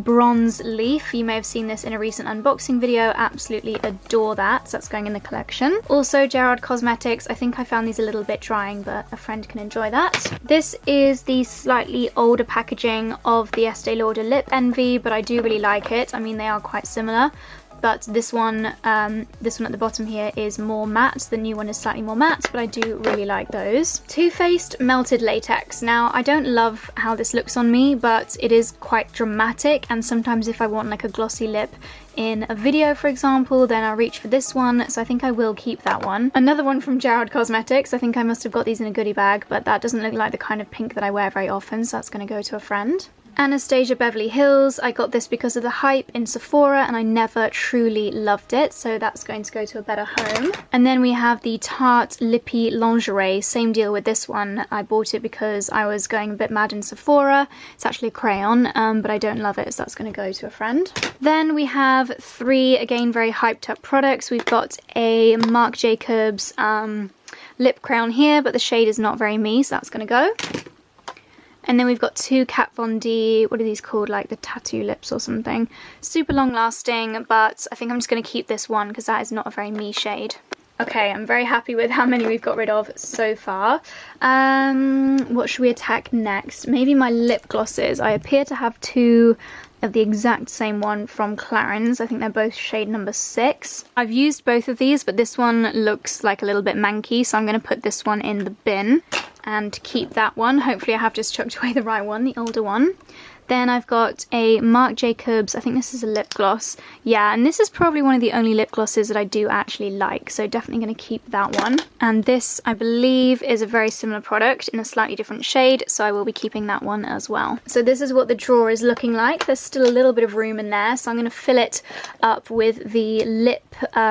Bronze Leaf. You may have seen this in a recent unboxing video. Absolutely adore that, so that's going in the collection. Also Gerard Cosmetics. I think I found these a little bit drying, but a friend can enjoy that. This is the slightly older packaging of the Estee Lauder Lip Envy, but I do really like it. I mean, they are quite similar. But this one at the bottom here is more matte. The new one is slightly more matte, but I do really like those. Too Faced Melted Latex. Now, I don't love how this looks on me, but it is quite dramatic, and sometimes if I want like a glossy lip in a video, for example, then I'll reach for this one, so I think I will keep that one. Another one from Gerard Cosmetics. I think I must have got these in a goodie bag, but that doesn't look like the kind of pink that I wear very often, so that's going to go to a friend. Anastasia Beverly Hills. I got this because of the hype in Sephora and I never truly loved it, so that's going to go to a better home. And then we have the Tarte Lippy Lingerie. Same deal with this one. I bought it because I was going a bit mad in Sephora. It's actually a crayon, but I don't love it, so that's going to go to a friend. Then we have three, again, very hyped up products. We've got a Marc Jacobs lip crayon here, but the shade is not very me, so that's going to go. And then we've got two Kat Von D, what are these called, like the tattoo lips or something. Super long lasting, but I think I'm just going to keep this one because that is not a very me shade. Okay, I'm very happy with how many we've got rid of so far. What should we attack next? Maybe my lip glosses. I appear to have two of the exact same one from Clarins. I think they're both shade number 6. I've used both of these, but this one looks like a little bit manky, so I'm going to put this one in the bin and keep that one. Hopefully I have just chucked away the right one, the older one. Then I've got a Marc Jacobs, I think this is a lip gloss. Yeah, and this is probably one of the only lip glosses that I do actually like, so definitely going to keep that one. And this, I believe, is a very similar product in a slightly different shade, so I will be keeping that one as well. So this is what the drawer is looking like. There's still a little bit of room in there, so I'm going to fill it up with the lip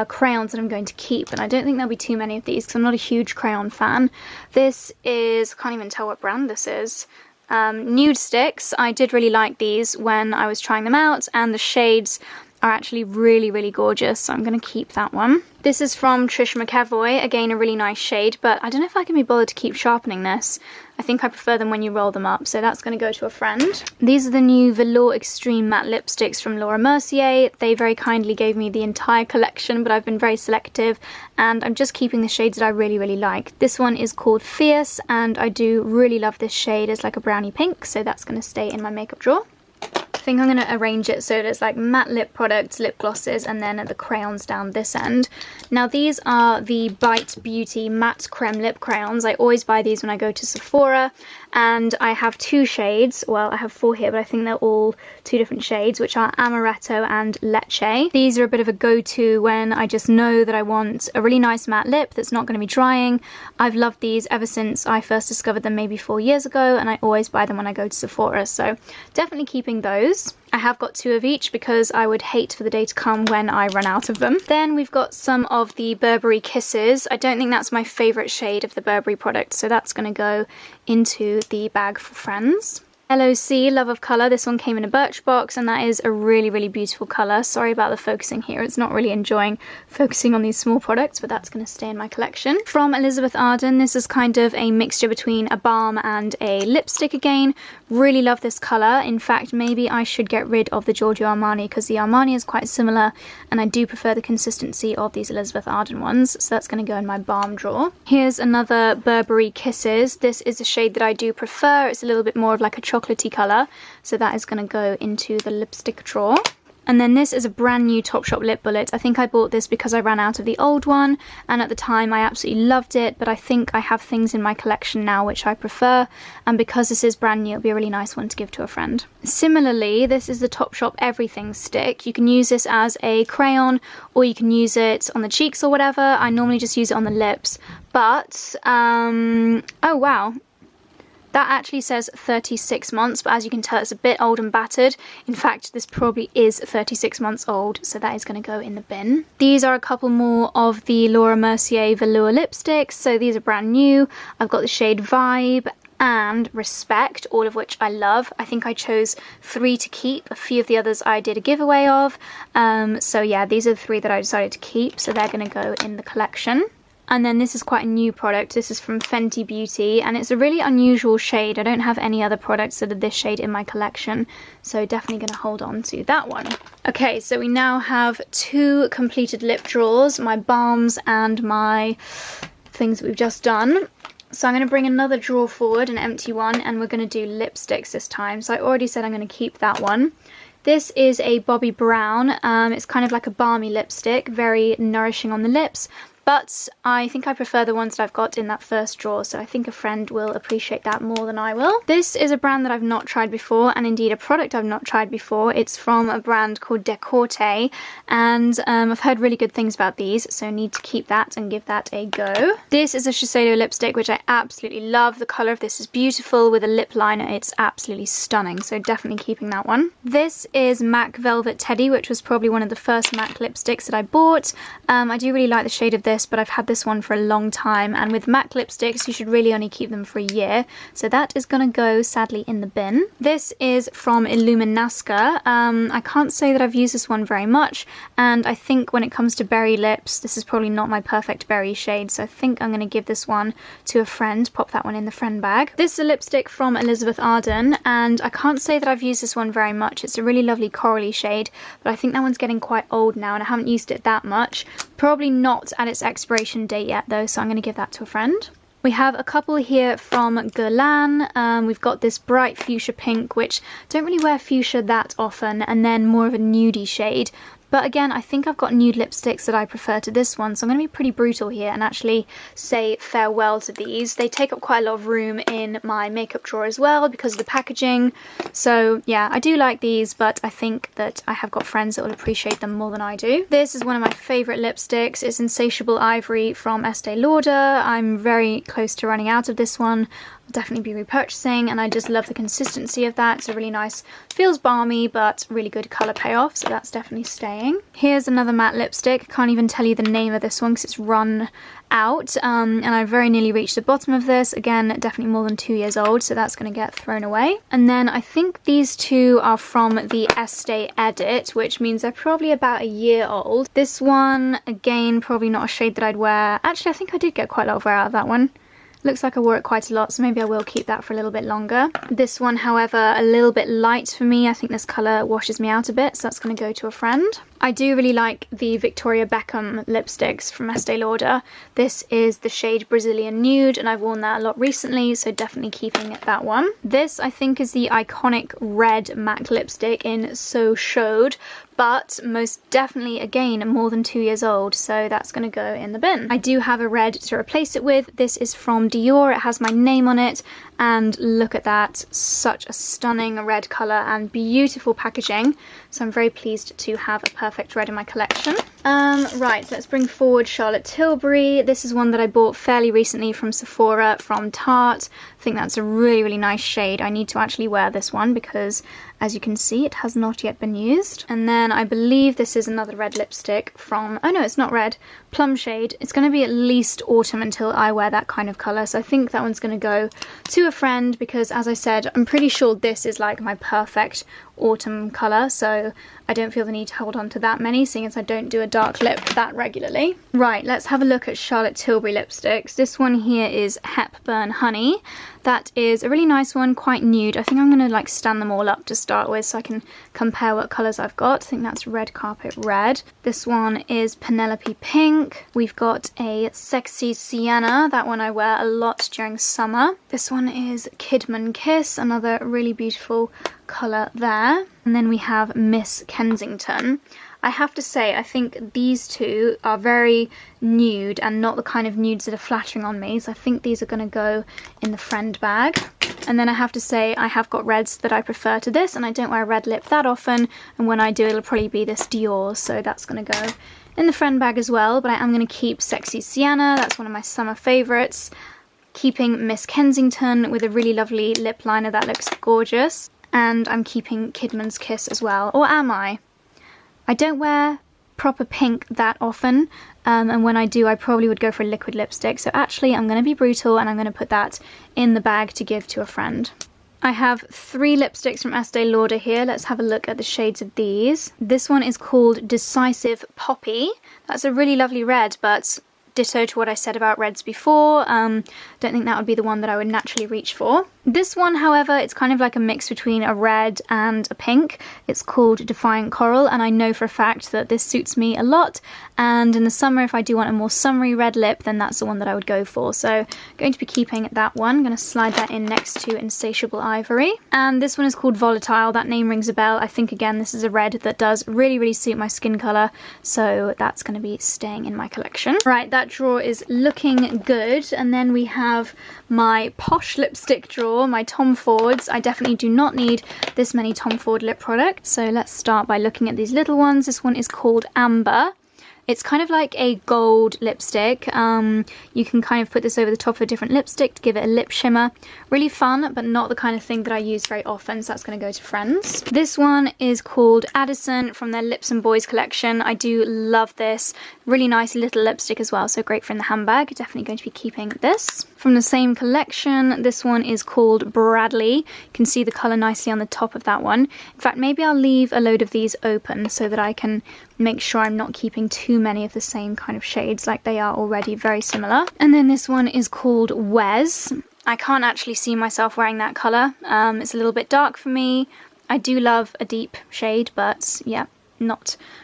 crayons that I'm going to keep. And I don't think there'll be too many of these because I'm not a huge crayon fan. This is, I can't even tell what brand this is. Nude Sticks. I did really like these when I was trying them out, and the shades are actually really, really gorgeous, so I'm going to keep that one. This is from Trish McEvoy, again a really nice shade, but I don't know if I can be bothered to keep sharpening this. I think I prefer them when you roll them up, so that's going to go to a friend. These are the new Velour Extreme Matte Lipsticks from Laura Mercier. They very kindly gave me the entire collection, but I've been very selective, and I'm just keeping the shades that I really, really like. This one is called Fierce, and I do really love this shade. It's like a brownie pink, so that's going to stay in my makeup drawer. I think I'm going to arrange it so that it's like matte lip products, lip glosses, and then the crayons down this end. Now these are the Bite Beauty Matte Creme Lip Crayons. I always buy these when I go to Sephora, and I have two shades. Well, I have 4 here, but I think they're all 2 different shades, which are Amaretto and Leche. These are a bit of a go-to when I just know that I want a really nice matte lip that's not going to be drying. I've loved these ever since I first discovered them maybe 4 years ago, and I always buy them when I go to Sephora, so definitely keeping those. I have got 2 of each because I would hate for the day to come when I run out of them. Then we've got some of the Burberry Kisses. I don't think that's my favourite shade of the Burberry product, so that's going to go into the bag for friends. LOC, Love of Colour. This one came in a Birchbox, and that is a really, really beautiful colour. Sorry about the focusing here. It's not really enjoying focusing on these small products, but that's going to stay in my collection. From Elizabeth Arden, this is kind of a mixture between a balm and a lipstick again. Really love this colour. In fact, maybe I should get rid of the Giorgio Armani because the Armani is quite similar, and I do prefer the consistency of these Elizabeth Arden ones, so that's going to go in my balm drawer. Here's another Burberry Kisses. This is a shade that I do prefer. It's a little bit more of like a chocolatey colour, so that is going to go into the lipstick drawer. And then this is a brand new Topshop lip bullet. I think I bought this because I ran out of the old one, and at the time I absolutely loved it, but I think I have things in my collection now which I prefer, and because this is brand new, it'll be a really nice one to give to a friend. Similarly, this is the Topshop Everything stick. You can use this as a crayon, or you can use it on the cheeks or whatever. I normally just use it on the lips, but oh wow, that actually says 36 months, but as you can tell, it's a bit old and battered. In fact, this probably is 36 months old, so that is going to go in the bin. These are a couple more of the Laura Mercier Velour lipsticks, so these are brand new. I've got the shade Vibe and Respect, all of which I love. I think I chose 3 to keep. A few of the others I did a giveaway of. So yeah, these are the 3 that I decided to keep, so they're going to go in the collection. And then this is quite a new product. This is from Fenty Beauty, and it's a really unusual shade. I don't have any other products that are this shade in my collection, so definitely going to hold on to that one. Okay, so we now have 2 completed lip drawers, my balms and my things that we've just done. So I'm going to bring another drawer forward, an empty one, and we're going to do lipsticks this time. So I already said I'm going to keep that one. This is a Bobbi Brown. It's kind of like a balmy lipstick, very nourishing on the lips, but I think I prefer the ones that I've got in that first drawer, so I think a friend will appreciate that more than I will. This is a brand that I've not tried before, and indeed a product I've not tried before. It's from a brand called Declutter, and I've heard really good things about these, so I need to keep that and give that a go. This is a Shiseido lipstick, which I absolutely love. The colour of this is beautiful. With a lip liner, it's absolutely stunning, so definitely keeping that one. This is MAC Velvet Teddy, which was probably one of the first MAC lipsticks that I bought. I do really like the shade of this, but I've had this one for a long time, and with MAC lipsticks you should really only keep them for a year, so that is gonna go sadly in the bin. This is from Illuminasca. I can't say that I've used this one very much, and I think when it comes to berry lips, this is probably not my perfect berry shade, so I think I'm gonna give this one to a friend, pop that one in the friend bag. This is a lipstick from Elizabeth Arden, and I can't say that I've used this one very much. It's a really lovely corally shade, but I think that one's getting quite old now, and I haven't used it that much. Probably not at its expiration date yet though, so I'm going to give that to a friend. We have a couple here from Guerlain. We've got this bright fuchsia pink, which don't really wear fuchsia that often, and then more of a nudie shade. But again, I think I've got nude lipsticks that I prefer to this one, so I'm going to be pretty brutal here and actually say farewell to these. They take up quite a lot of room in my makeup drawer as well because of the packaging. So yeah, I do like these, but I think that I have got friends that will appreciate them more than I do. This is one of my favourite lipsticks. It's Insatiable Ivory from Estee Lauder. I'm very close to running out of this one. Definitely be repurchasing, and I just love the consistency of that. It's a really nice, feels balmy, but really good colour payoff, so that's definitely staying. Here's another matte lipstick. I can't even tell you the name of this one because it's run out, and I very nearly reached the bottom of this. Again, definitely more than 2 years old, so that's going to get thrown away. And then I think these two are from the Estee Edit, which means they're probably about a year old. This one, again, probably not a shade that I'd wear. Actually, I think I did get quite a lot of wear out of that one. Looks like I wore it quite a lot, so maybe I will keep that for a little bit longer. This one, however, a little bit light for me. I think this colour washes me out a bit, so that's going to go to a friend. I do really like the Victoria Beckham lipsticks from Estee Lauder. This is the shade Brazilian Nude, and I've worn that a lot recently, so definitely keeping that one. This, I think, is the iconic red MAC lipstick in So Showed, but most definitely, again, more than 2 years old, so that's going to go in the bin. I do have a red to replace it with. This is from Dior. It has my name on it, and look at that. Such a stunning red colour and beautiful packaging, so I'm very pleased to have a perfect red in my collection. Right, let's bring forward Charlotte Tilbury. This is one that I bought fairly recently from Sephora, from Tarte. I think that's a really, really nice shade. I need to actually wear this one because, as you can see, it has not yet been used. And then I believe this is another red lipstick from, oh no, it's not red, plum shade. It's going to be at least autumn until I wear that kind of colour, so I think that one's going to go to a friend because, as I said, I'm pretty sure this is like my perfect autumn colour, so I don't feel the need to hold on to that many, seeing as I don't do a dark lip that regularly. Right, let's have a look at Charlotte Tilbury lipsticks. This one here is Hepburn Honey. That is a really nice one, quite nude. I think I'm going to like stand them all up to start with so I can compare what colours I've got. I think that's Red Carpet Red. This one is Penelope Pink. We've got a Sexy Sienna. That one I wear a lot during summer. This one is Kidman Kiss, another really beautiful colour there. And then we have Miss Kensington. I have to say, I think these two are very nude and not the kind of nudes that are flattering on me, so I think these are going to go in the friend bag. And then I have to say, I have got reds that I prefer to this, and I don't wear a red lip that often, and when I do, it'll probably be this Dior, so that's going to go in the friend bag as well. But I am going to keep Sexy Sienna. That's one of my summer favourites. Keeping Miss Kensington with a really lovely lip liner that looks gorgeous. And I'm keeping Kidman's Kiss as well. Or am I? I don't wear proper pink that often, and when I do, I probably would go for a liquid lipstick. So actually, I'm going to be brutal, and I'm going to put that in the bag to give to a friend. I have 3 lipsticks from Estee Lauder here. Let's have a look at the shades of these. This one is called Decisive Poppy. That's a really lovely red, but ditto to what I said about reds before. Don't think that would be the one that I would naturally reach for. This one, however, it's kind of like a mix between a red and a pink. It's called Defiant Coral, and I know for a fact that this suits me a lot. And in the summer, if I do want a more summery red lip, then that's the one that I would go for. So I'm going to be keeping that one. I'm going to slide that in next to Insatiable Ivory. And this one is called Volatile. That name rings a bell. I think, again, this is a red that does really, really suit my skin colour. So that's going to be staying in my collection. Right, that drawer is looking good. And then we have my Posh lipstick drawer, my Tom Fords. I definitely do not need this many Tom Ford lip products. So let's start by looking at these little ones. This one is called Amber. It's kind of like a gold lipstick. You can kind of put this over the top of a different lipstick to give it a lip shimmer. Really fun, but not the kind of thing that I use very often, so that's going to go to friends. This one is called Addison from their Lips and Boys collection. I do love this. Really nice little lipstick as well, so great for in the handbag. Definitely going to be keeping this. From the same collection, this one is called Bradley. You can see the colour nicely on the top of that one. In fact, maybe I'll leave a load of these open so that I can make sure I'm not keeping too many of the same kind of shades, like they are already very similar. And then this one is called Wes. I can't actually see myself wearing that colour. It's a little bit dark for me. I do love a deep shade, but yeah,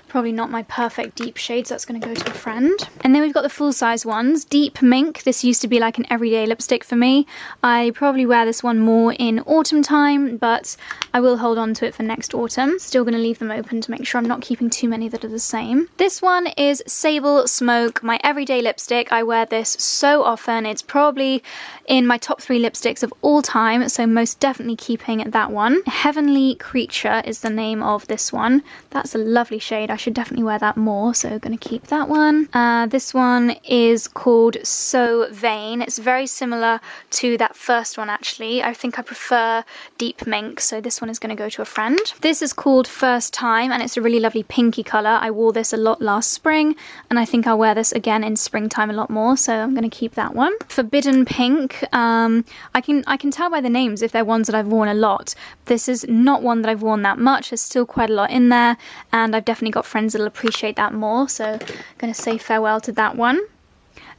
probably not my perfect deep shade, so that's going to go to a friend. And then we've got the full-size ones. Deep Mink. This used to be like an everyday lipstick for me. I probably wear this one more in autumn time, but I will hold on to it for next autumn. Still going to leave them open to make sure I'm not keeping too many that are the same. This one is Sable Smoke, my everyday lipstick. I wear this so often. It's probably in my top 3 lipsticks of all time, so most definitely keeping that one. Heavenly Creature is the name of this one. That's a lovely shade. I should definitely wear that more, so going to keep that one. This one is called So Vain. It's very similar to that first one, actually. I think I prefer Deep Mink, so this one is going to go to a friend. This is called First Time, and it's a really lovely pinky colour. I wore this a lot last spring, and I think I'll wear this again in springtime a lot more, so I'm going to keep that one. Forbidden Pink. I can tell by the names if they're ones that I've worn a lot. This is not one that I've worn that much. There's still quite a lot in there, and I've definitely got friends that'll appreciate that more, so I'm going to say farewell to that one.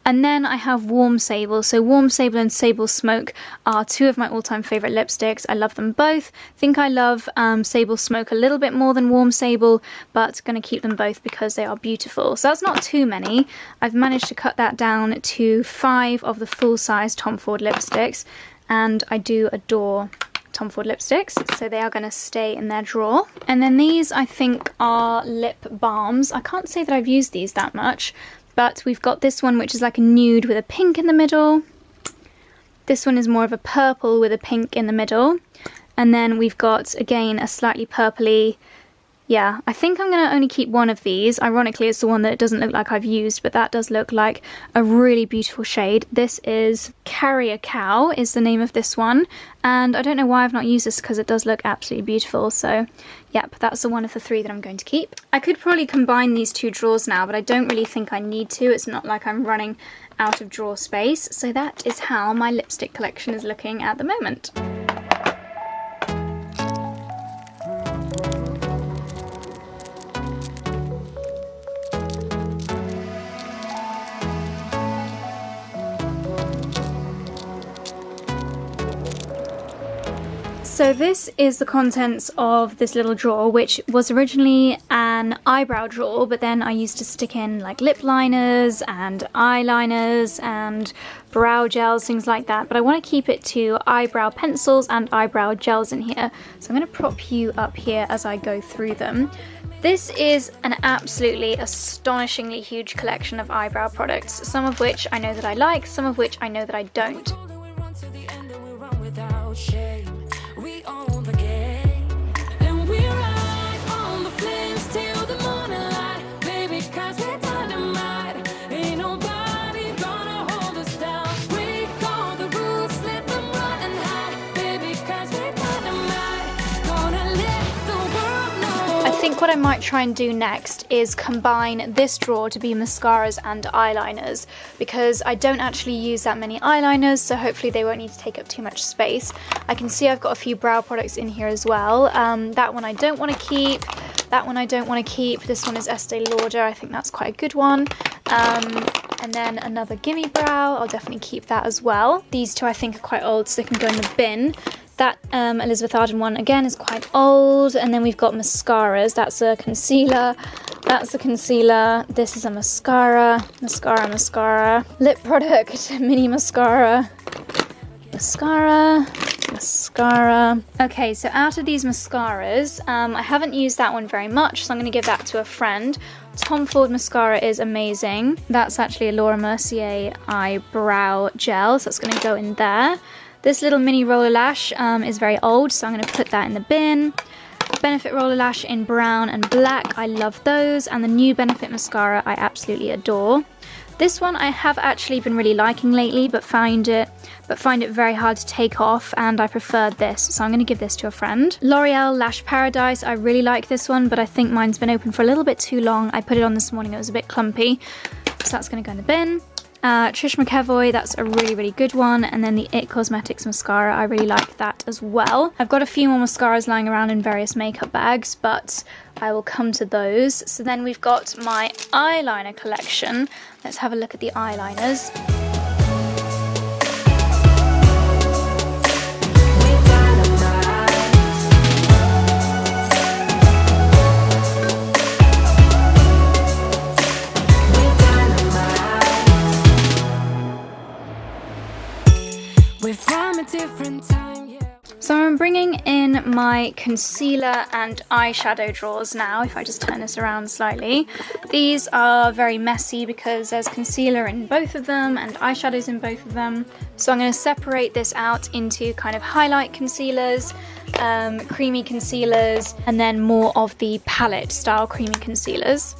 And then I have Warm Sable. So Warm Sable and Sable Smoke are 2 of my all-time favourite lipsticks. I love them both. I think I love Sable Smoke a little bit more than Warm Sable, but going to keep them both because they are beautiful. So that's not too many. I've managed to cut that down to 5 of the full-size Tom Ford lipsticks, and I do adore Tom Ford lipsticks, so they are going to stay in their drawer. And then these, I think, are lip balms. I can't say that I've used these that much, but we've got this one which is like a nude with a pink in the middle. This one is more of a purple with a pink in the middle. And then we've got, again, a slightly purpley. Yeah, I think I'm going to only keep one of these. Ironically, it's the one that it doesn't look like I've used, but that does look like a really beautiful shade. This is Carrier Cow is the name of this one, and I don't know why I've not used this because it does look absolutely beautiful. So yep, that's the one of the 3 that I'm going to keep. I could probably combine these 2 drawers now, but I don't really think I need to. It's not like I'm running out of drawer space. So that is how my lipstick collection is looking at the moment. So this is the contents of this little drawer, which was originally an eyebrow drawer, but then I used to stick in like lip liners and eyeliners and brow gels, things like that. But I want to keep it to eyebrow pencils and eyebrow gels in here. So I'm going to prop you up here as I go through them. This is an absolutely astonishingly huge collection of eyebrow products, some of which I know that I like, some of which I know that I don't. I think what I might try and do next is combine this drawer to be mascaras and eyeliners, because I don't actually use that many eyeliners, so hopefully they won't need to take up too much space. I can see I've got a few brow products in here as well. That one I don't want to keep. That one I don't want to keep. This one is Estee Lauder. I think that's quite a good one. And then another Gimme Brow, I'll definitely keep that as well. These two I think are quite old, so they can go in the bin. That Elizabeth Arden one, again, is quite old. And then we've got mascaras. That's a concealer. That's a concealer. This is a mascara. Mascara. Lip product, mini mascara. Mascara. Okay, so out of these mascaras, I haven't used that one very much, so I'm going to give that to a friend. Tom Ford mascara is amazing. That's actually a Laura Mercier eyebrow gel, so it's going to go in there. This little mini roller lash is very old, so I'm going to put that in the bin. Benefit roller lash in brown and black, I love those. And the new Benefit mascara I absolutely adore. This one I have actually been really liking lately, but find it very hard to take off, and I preferred this, so I'm going to give this to a friend. L'Oreal Lash Paradise, I really like this one, but I think mine's been open for a little bit too long. I put it on this morning, it was a bit clumpy, so that's going to go in the bin. Trish McEvoy, that's a really, really good one. And then the It Cosmetics mascara, I really like that as well. I've got a few more mascaras lying around in various makeup bags, but I will come to those. So then we've got my eyeliner collection. Let's have a look at the eyeliners. So I'm bringing in my concealer and eyeshadow drawers now, if I just turn this around slightly. These are very messy because there's concealer in both of them and eyeshadows in both of them. So I'm going to separate this out into kind of highlight concealers, creamy concealers, and then more of the palette style creamy concealers.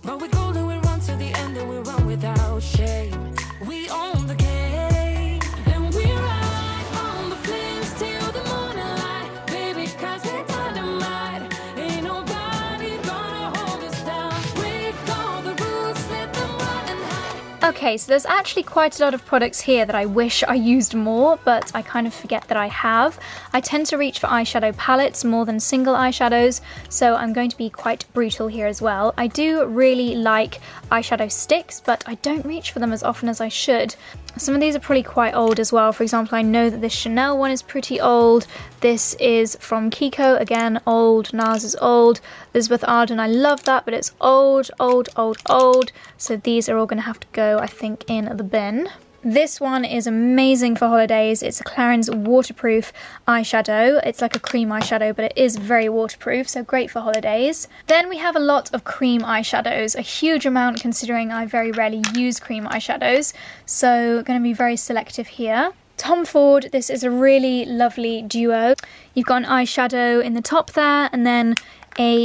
But we go do it run to the end and we run without shame. We own the game and we ride on the flames till the morning light, baby, cause we're dynamite. Ain't nobody gonna hold us down. Break all the rules, let them run and hide. Okay, so there's actually quite a lot of products here that I wish I used more, but I kind of forget that I have. I tend to reach for eyeshadow palettes more than single eyeshadows, so I'm going to be quite brutal here as well. I do really like eyeshadow sticks, but I don't reach for them as often as I should. Some of these are probably quite old as well. For example, I know that this Chanel one is pretty old. This is from Kiko, again, old. NARS is old. Elizabeth Arden, I love that, but it's old, old, old, old. So these are all going to have to go, I think, in the bin. This one is amazing for holidays. It's a Clarins waterproof eyeshadow. It's like a cream eyeshadow, but it is very waterproof, so great for holidays. Then we have a lot of cream eyeshadows, a huge amount considering I very rarely use cream eyeshadows, so going to be very selective here. Tom Ford, this is a really lovely duo. You've got an eyeshadow in the top there, and then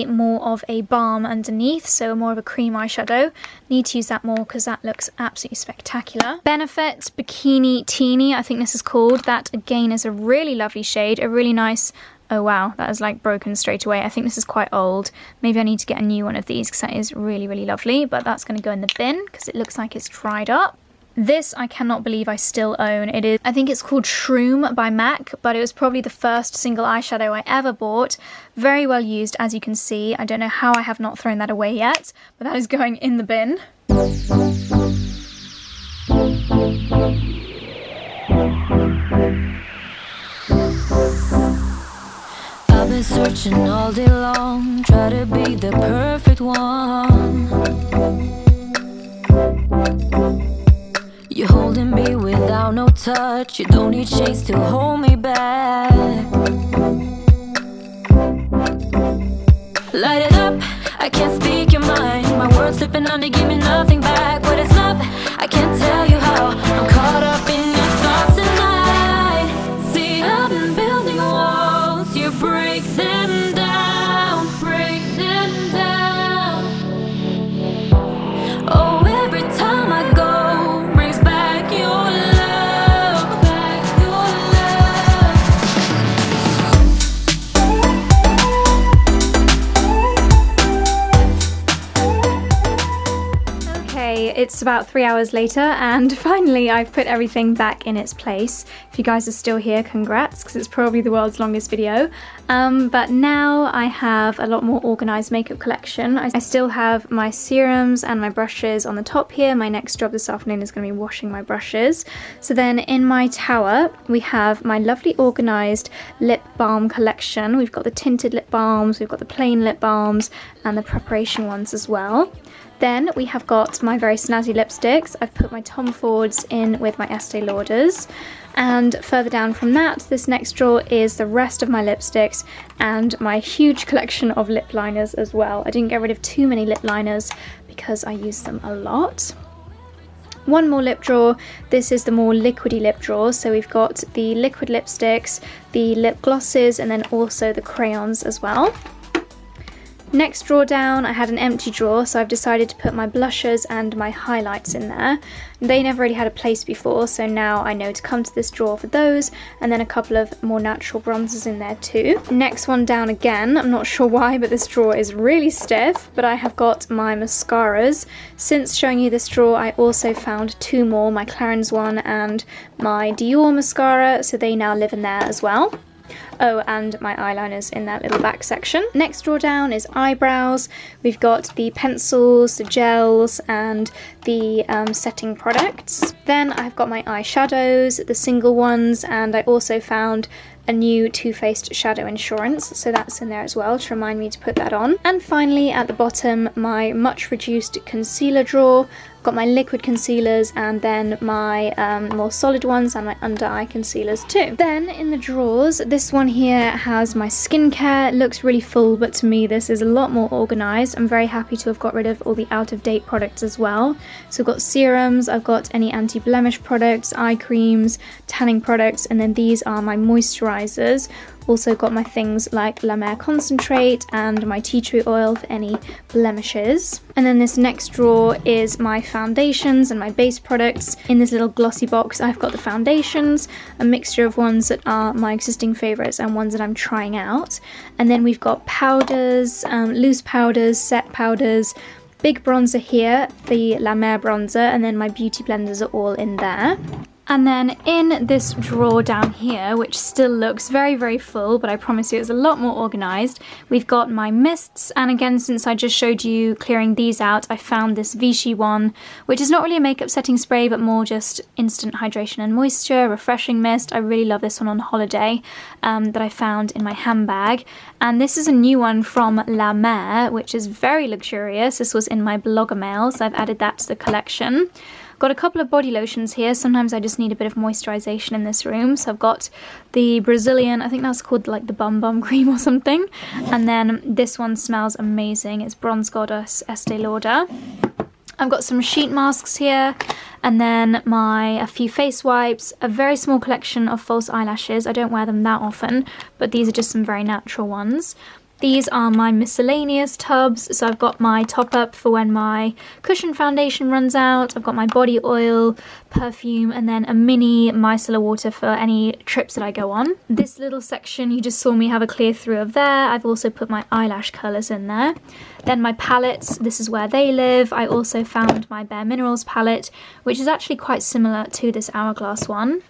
more of a balm underneath, so more of a cream eyeshadow. Need to use that more because that looks absolutely spectacular. Benefit Bikini Teeny, I think this is called. That again is a really lovely shade, a really nice, oh wow, that is like broken straight away. I think this is quite old. Maybe I need to get a new one of these because that is really, really lovely, but that's going to go in the bin because it looks like it's dried up. This I cannot believe I still own. It is, I think it's called Shroom by MAC, but it was probably the first single eyeshadow I ever bought. Very well used, as you can see. I don't know how I have not thrown that away yet, but that is going in the bin. I've been searching all day long, try to be the perfect one. You're holding me without no touch. You don't need chains to hold me back. Light it up, I can't speak your mind. My words slipping on to give me nothing back. But it's love, I can't tell you how. I'm caught up in your thoughts tonight. See, I've been building walls. You break them down, break them down. Oh, every time I go, it's about 3 hours later, and finally I've put everything back in its place. If you guys are still here, congrats, because it's probably the world's longest video. But now I have a lot more organised makeup collection. I still have my serums and my brushes on the top here. My next job this afternoon is going to be washing my brushes. So then in my tower we have my lovely organised lip balm collection. We've got the tinted lip balms, we've got the plain lip balms, and the preparation ones as well. Then we have got my very snazzy lipsticks. I've put my Tom Fords in with my Estee Lauders. And further down from that, this next drawer is the rest of my lipsticks and my huge collection of lip liners as well. I didn't get rid of too many lip liners because I use them a lot. One more lip drawer. This is the more liquidy lip drawer. So we've got the liquid lipsticks, the lip glosses, and then also the crayons as well. Next drawer down, I had an empty drawer, so I've decided to put my blushers and my highlights in there. They never really had a place before, so now I know to come to this drawer for those, and then a couple of more natural bronzers in there too. Next one down again, I'm not sure why, but this drawer is really stiff, but I have got my mascaras. Since showing you this drawer, I also found two more, my Clarins one and my Dior mascara, so they now live in there as well. Oh, and my eyeliners in that little back section. Next drawer down is eyebrows. We've got the pencils, the gels, and the setting products. Then I've got my eyeshadows, the single ones, and I also found a new Too Faced Shadow Insurance, so that's in there as well to remind me to put that on. And finally at the bottom, my much reduced concealer drawer. Got my liquid concealers and then my more solid ones and my under eye concealers too. Then in the drawers, this one here has my skincare. It looks really full, but to me this is a lot more organised. I'm very happy to have got rid of all the out of date products as well. So I've got serums, I've got any anti-blemish products, eye creams, tanning products, and then these are my moisturisers. Also got my things like La Mer concentrate and my tea tree oil for any blemishes. And then this next drawer is my foundations and my base products. In this little glossy box I've got the foundations, a mixture of ones that are my existing favourites and ones that I'm trying out. And then we've got powders, loose powders, set powders, big bronzer here, the La Mer bronzer, and then my beauty blenders are all in there. And then in this drawer down here, which still looks very, very full, but I promise you it's a lot more organised, we've got my mists. And again, since I just showed you clearing these out, I found this Vichy one, which is not really a makeup setting spray, but more just instant hydration and moisture, refreshing mist. I really love this one on holiday that I found in my handbag. And this is a new one from La Mer, which is very luxurious. This was in my blogger mail, so I've added that to the collection. Got a couple of body lotions here. Sometimes I just need a bit of moisturization in this room. So I've got the Brazilian, I think that's called like the Bum Bum cream or something. And then this one smells amazing. It's Bronze Goddess Estee Lauder. I've got some sheet masks here, and then a few face wipes, a very small collection of false eyelashes. I don't wear them that often, but these are just some very natural ones. These are my miscellaneous tubs, so I've got my top up for when my cushion foundation runs out, I've got my body oil, perfume, and then a mini micellar water for any trips that I go on. This little section you just saw me have a clear through of there. I've also put my eyelash colours in there. Then my palettes, this is where they live. I also found my Bare Minerals palette, which is actually quite similar to this Hourglass one.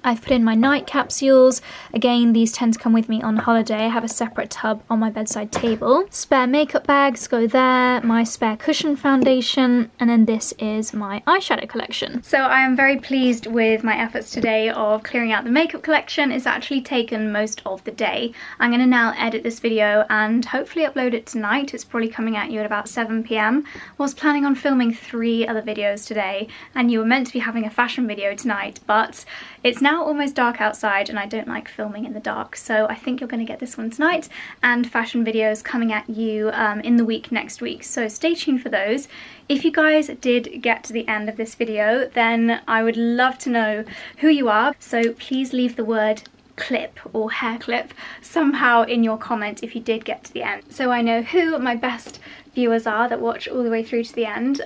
I've put in my night capsules. Again, these tend to come with me on holiday. I have a separate tub on my bedside table. Spare makeup bags go there, my spare cushion foundation, and then this is my eyeshadow collection. So I am very pleased with my efforts today of clearing out the makeup collection. It's actually taken most of the day. I'm going to now edit this video and hopefully upload it tonight. It's probably coming at you at about 7 p.m. I was planning on filming 3 other videos today, and you were meant to be having a fashion video tonight, but it's now almost dark outside and I don't like filming in the dark, so I think you're going to get this one tonight, and fashion videos coming at you in the week next week, so stay tuned for those. If you guys did get to the end of this video, then I would love to know who you are, so please leave the word clip or hair clip somehow in your comment if you did get to the end, so I know who my best viewers are that watch all the way through to the end.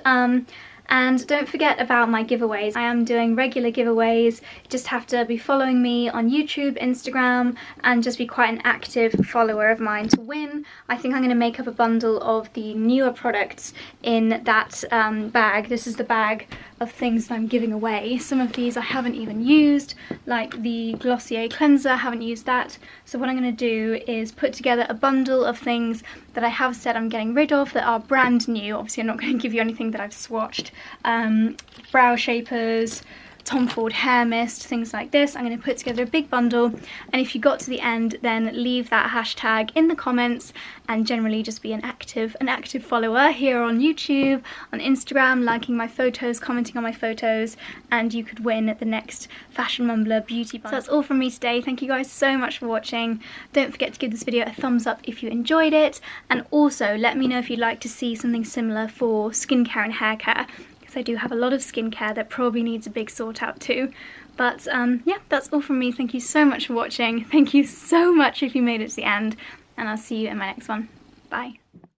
And don't forget about my giveaways. I am doing regular giveaways. You just have to be following me on YouTube, Instagram, and just be quite an active follower of mine to win. I think I'm going to make up a bundle of the newer products in that bag. This is the bag of things that I'm giving away. Some of these I haven't even used, like the Glossier cleanser, I haven't used that. So what I'm going to do is put together a bundle of things that I have said I'm getting rid of that are brand new. Obviously I'm not going to give you anything that I've swatched. Brow shapers, Tom Ford hair mist, things like this. I'm going to put together a big bundle, and if you got to the end, then leave that hashtag in the comments, and generally just be an active follower here on YouTube, on Instagram, liking my photos, commenting on my photos, and you could win the next Fashion Mumbler beauty bundle. So that's all from me today. Thank you guys so much for watching. Don't forget to give this video a thumbs up if you enjoyed it, and also let me know if you'd like to see something similar for skincare and hair care. I do have a lot of skincare that probably needs a big sort out too. But yeah, that's all from me. Thank you so much for watching. Thank you so much if you made it to the end, and I'll see you in my next one. Bye.